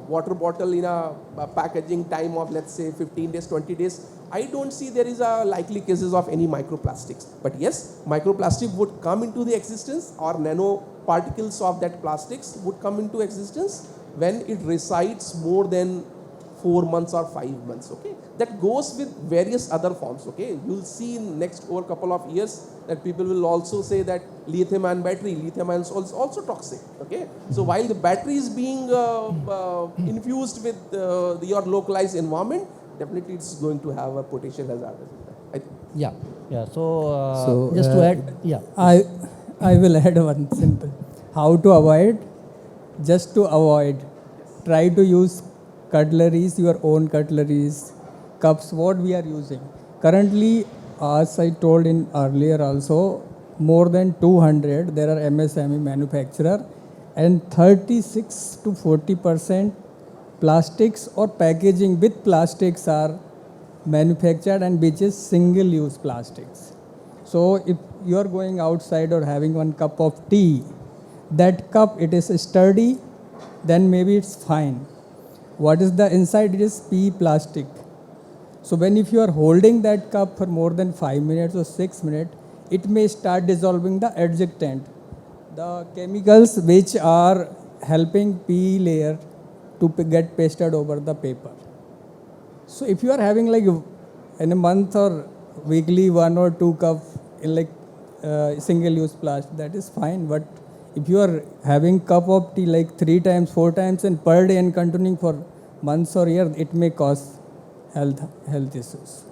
water bottle in a packaging time of let's say 15 days, 20 days, I don't see there is a likely cases of any microplastics. But yes, microplastic would come into the existence, or nanoparticles of that plastics would come into existence when it resides more than 4 months or 5 months. Okay, that goes with various other forms. Okay, you'll see in next over couple of years that people will also say that lithium ion battery, lithium ion is also toxic. Okay, so while the battery is being infused with your localized environment, definitely it's going to have a potential hazard. Yeah. So, just to add, yeah. I will add one simple. How to avoid? Just to avoid, try to use cutleries, your own cutleries, cups, what we are using. Currently, as I told in earlier also, more than 200, there are MSME manufacturer, and 36 to 40% plastics or packaging with plastics are manufactured, and which is single-use plastics. So if you are going outside or having one cup of tea, that cup, it is sturdy, then maybe it's fine. What is the inside? It is PE plastic. So when if you are holding that cup for more than 5 minutes or 6 minutes, it may start dissolving the adjuvant, the chemicals which are helping PE layer to get pasted over the paper. So if you are having like in a month or weekly 1 or 2 cup in like single-use plastic, that is fine. But if you are having cup of tea like 3 times, 4 times and per day and continuing for months or years, it may cause health issues.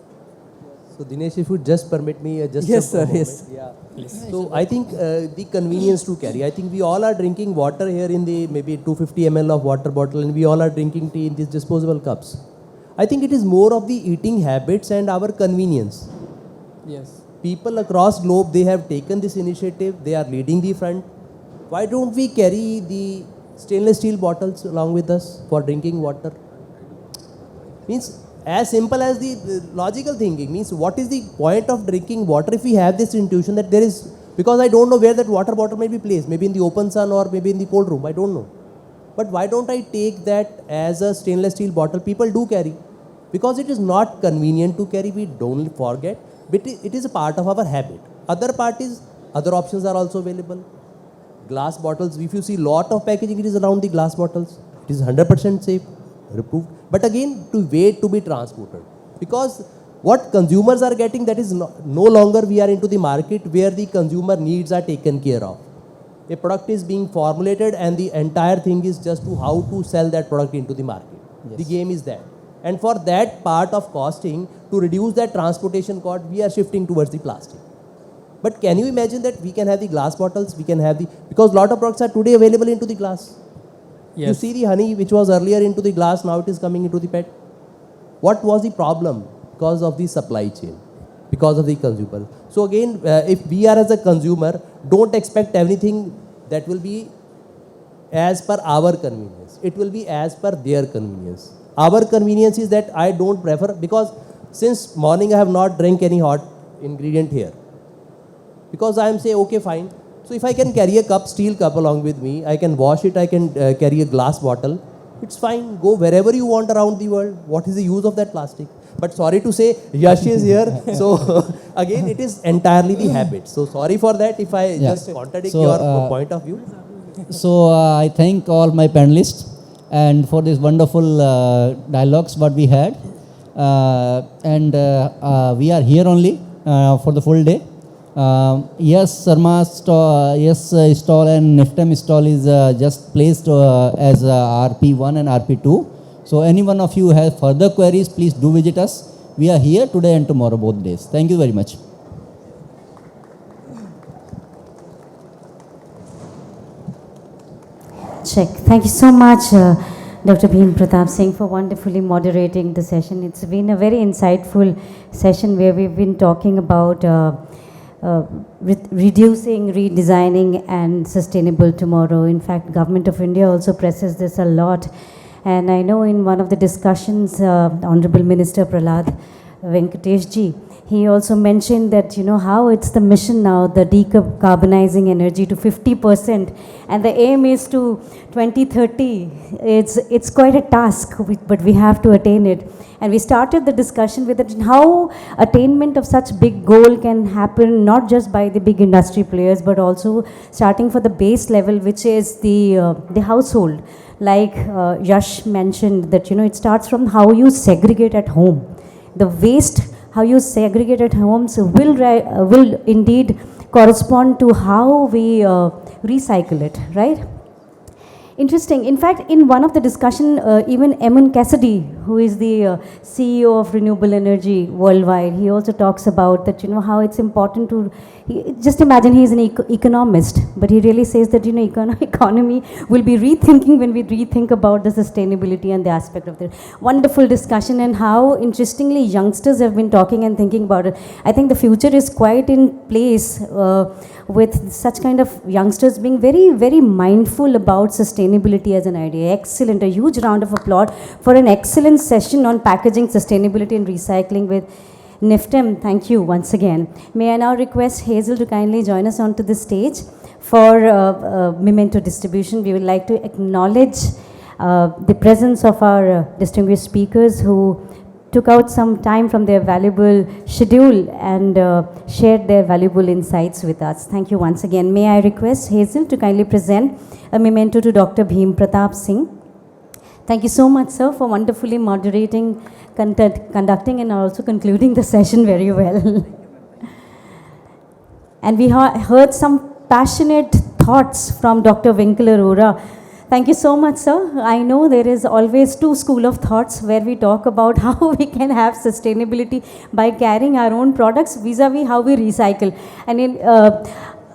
So Dinesh, if you just permit me just yes, a sir, moment. yes. Yeah. Please. So I think the convenience to carry. I think we all are drinking water here in the maybe 250 ml of water bottle, and we all are drinking tea in these disposable cups. I think it is more of the eating habits and our convenience. Yes. People across globe, they have taken this initiative. They are leading the front. Why don't we carry the stainless steel bottles along with us for drinking water? Means as simple as the logical thinking. Means what is the point of drinking water if we have this intuition that there is, because I don't know where that water bottle may be placed, maybe in the open sun or maybe in the cold room, I don't know. But why don't I take that as a stainless steel bottle? People do carry. Because it is not convenient to carry, we don't forget, but it is a part of our habit. Other parties, other options are also available. Glass bottles, if you see lot of packaging, it is around the glass bottles. It is 100% safe, approved. But again, to wait to be transported. Because what consumers are getting, that is no longer we are into the market where the consumer needs are taken care of. A product is being formulated and the entire thing is just to how to sell that product into the market. Yes. The game is that. And for that part of costing, to reduce that transportation cost, we are shifting towards the plastic. But can you imagine that we can have the glass bottles, we can have the, because lot of products are today available into the glass. Yes. You see the honey which was earlier into the glass, now it is coming into the PET. What was the problem? Because of the supply chain, because of the consumer. So again, if we are as a consumer, don't expect everything that will be as per our convenience. It will be as per their convenience. Our convenience is that I don't prefer, because since morning I have not drank any hot ingredient here. Because I am say, okay, fine. So if I can carry a cup, steel cup along with me, I can wash it, I can carry a glass bottle, it's fine. Go wherever you want around the world. What is the use of that plastic? But sorry to say, Yash is here. So again, it is entirely the habit. So sorry for that if I just contradict your point of view. So I thank all my panelists and for this wonderful dialogues what we had. We are here only for the full day. Yes, Sarma's stall, stall and NIFTEM stall is just placed as RP1 and RP2. So any one of you have further queries, please do visit us. We are here today and tomorrow, both days. Thank you very much. Check. Thank you so much, Dr. Bhim Pratap Singh, for wonderfully moderating the session. It's been a very insightful session where we've been talking about reducing, redesigning and sustainable tomorrow. In fact, Government of India also presses this a lot. And I know in one of the discussions, Honorable Minister Prahlad Venkatesh ji, he also mentioned that, you know, how it's the mission now, the decarbonizing energy to 50%, and the aim is to 2030. It's quite a task, but we have to attain it. And we started the discussion with it, how attainment of such big goal can happen, not just by the big industry players, but also starting for the base level, which is the household. Like Yash mentioned that, you know, it starts from how you segregate at home. The waste, how you segregate at homes will indeed correspond to how we recycle it, right? Interesting. In fact, in one of the discussion, even Eamon Cassidy, who is the CEO of renewable energy worldwide, he also talks about that, you know, how it's important to, just imagine he's an economist, but he really says that, you know, economy will be rethinking when we rethink about the sustainability and the aspect of the wonderful discussion, and how interestingly youngsters have been talking and thinking about it. I think the future is quite in place with such kind of youngsters being very, very mindful about sustainability as an idea. Excellent. A huge round of applause for an excellent session on packaging, sustainability and recycling with NIFTEM. Thank you once again. May I now request Hazel to kindly join us onto the stage for memento distribution. We would like to acknowledge the presence of our distinguished speakers who took out some time from their valuable schedule and shared their valuable insights with us. Thank you once again. May I request Hazel to kindly present a memento to Dr. Bhim Pratap Singh. Thank you so much, sir, for wonderfully moderating, conducting and also concluding the session very well. And we heard some passionate thoughts from Dr. Winkle Arora. Thank you so much, sir. I know there is always two school of thoughts where we talk about how we can have sustainability by carrying our own products vis-a-vis how we recycle. And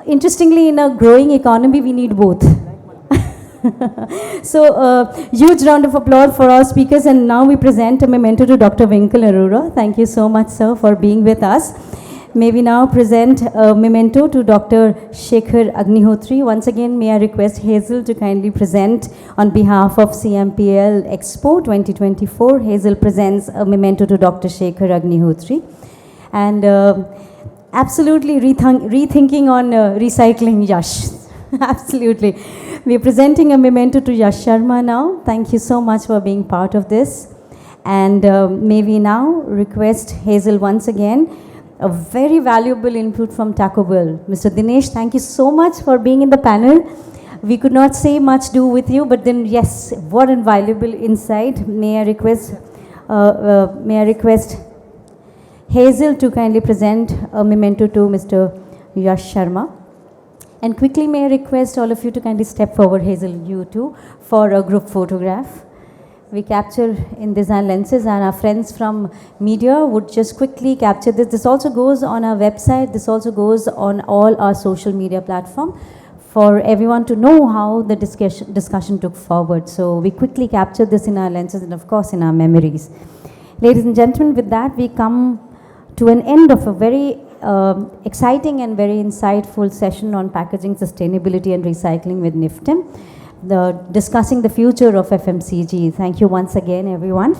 interestingly, in a growing economy, we need both. So, huge round of applause for our speakers. And now we present a memento to Dr. Winkle Arora. Thank you so much, sir, for being with us. May we now present a memento to Dr. Shekhar Agnihotri. Once again, may I request Hazel to kindly present on behalf of CMPL Expo 2024. Hazel presents a memento to Dr. Shekhar Agnihotri. And absolutely rethinking on recycling, Yash. Absolutely. We are presenting a memento to Yash Sharma now. Thank you so much for being part of this. And may we now request Hazel once again, a very valuable input from Taco Bell. Mr. Dinesh, thank you so much for being in the panel. We could not say much do with you, but then yes, what a valuable insight. May I request Hazel to kindly present a memento to Mr. Yash Sharma. And quickly may I request all of you to kindly step forward, Hazel, you too, for a group photograph. We capture in design lenses, and our friends from media would just quickly capture this. This also goes on our website. This also goes on all our social media platform for everyone to know how the discussion took forward. So we quickly capture this in our lenses and of course in our memories. Ladies and gentlemen, with that we come to an end of a very exciting and very insightful session on packaging sustainability and recycling with NIFTEM, discussing the future of FMCG. Thank you once again, everyone.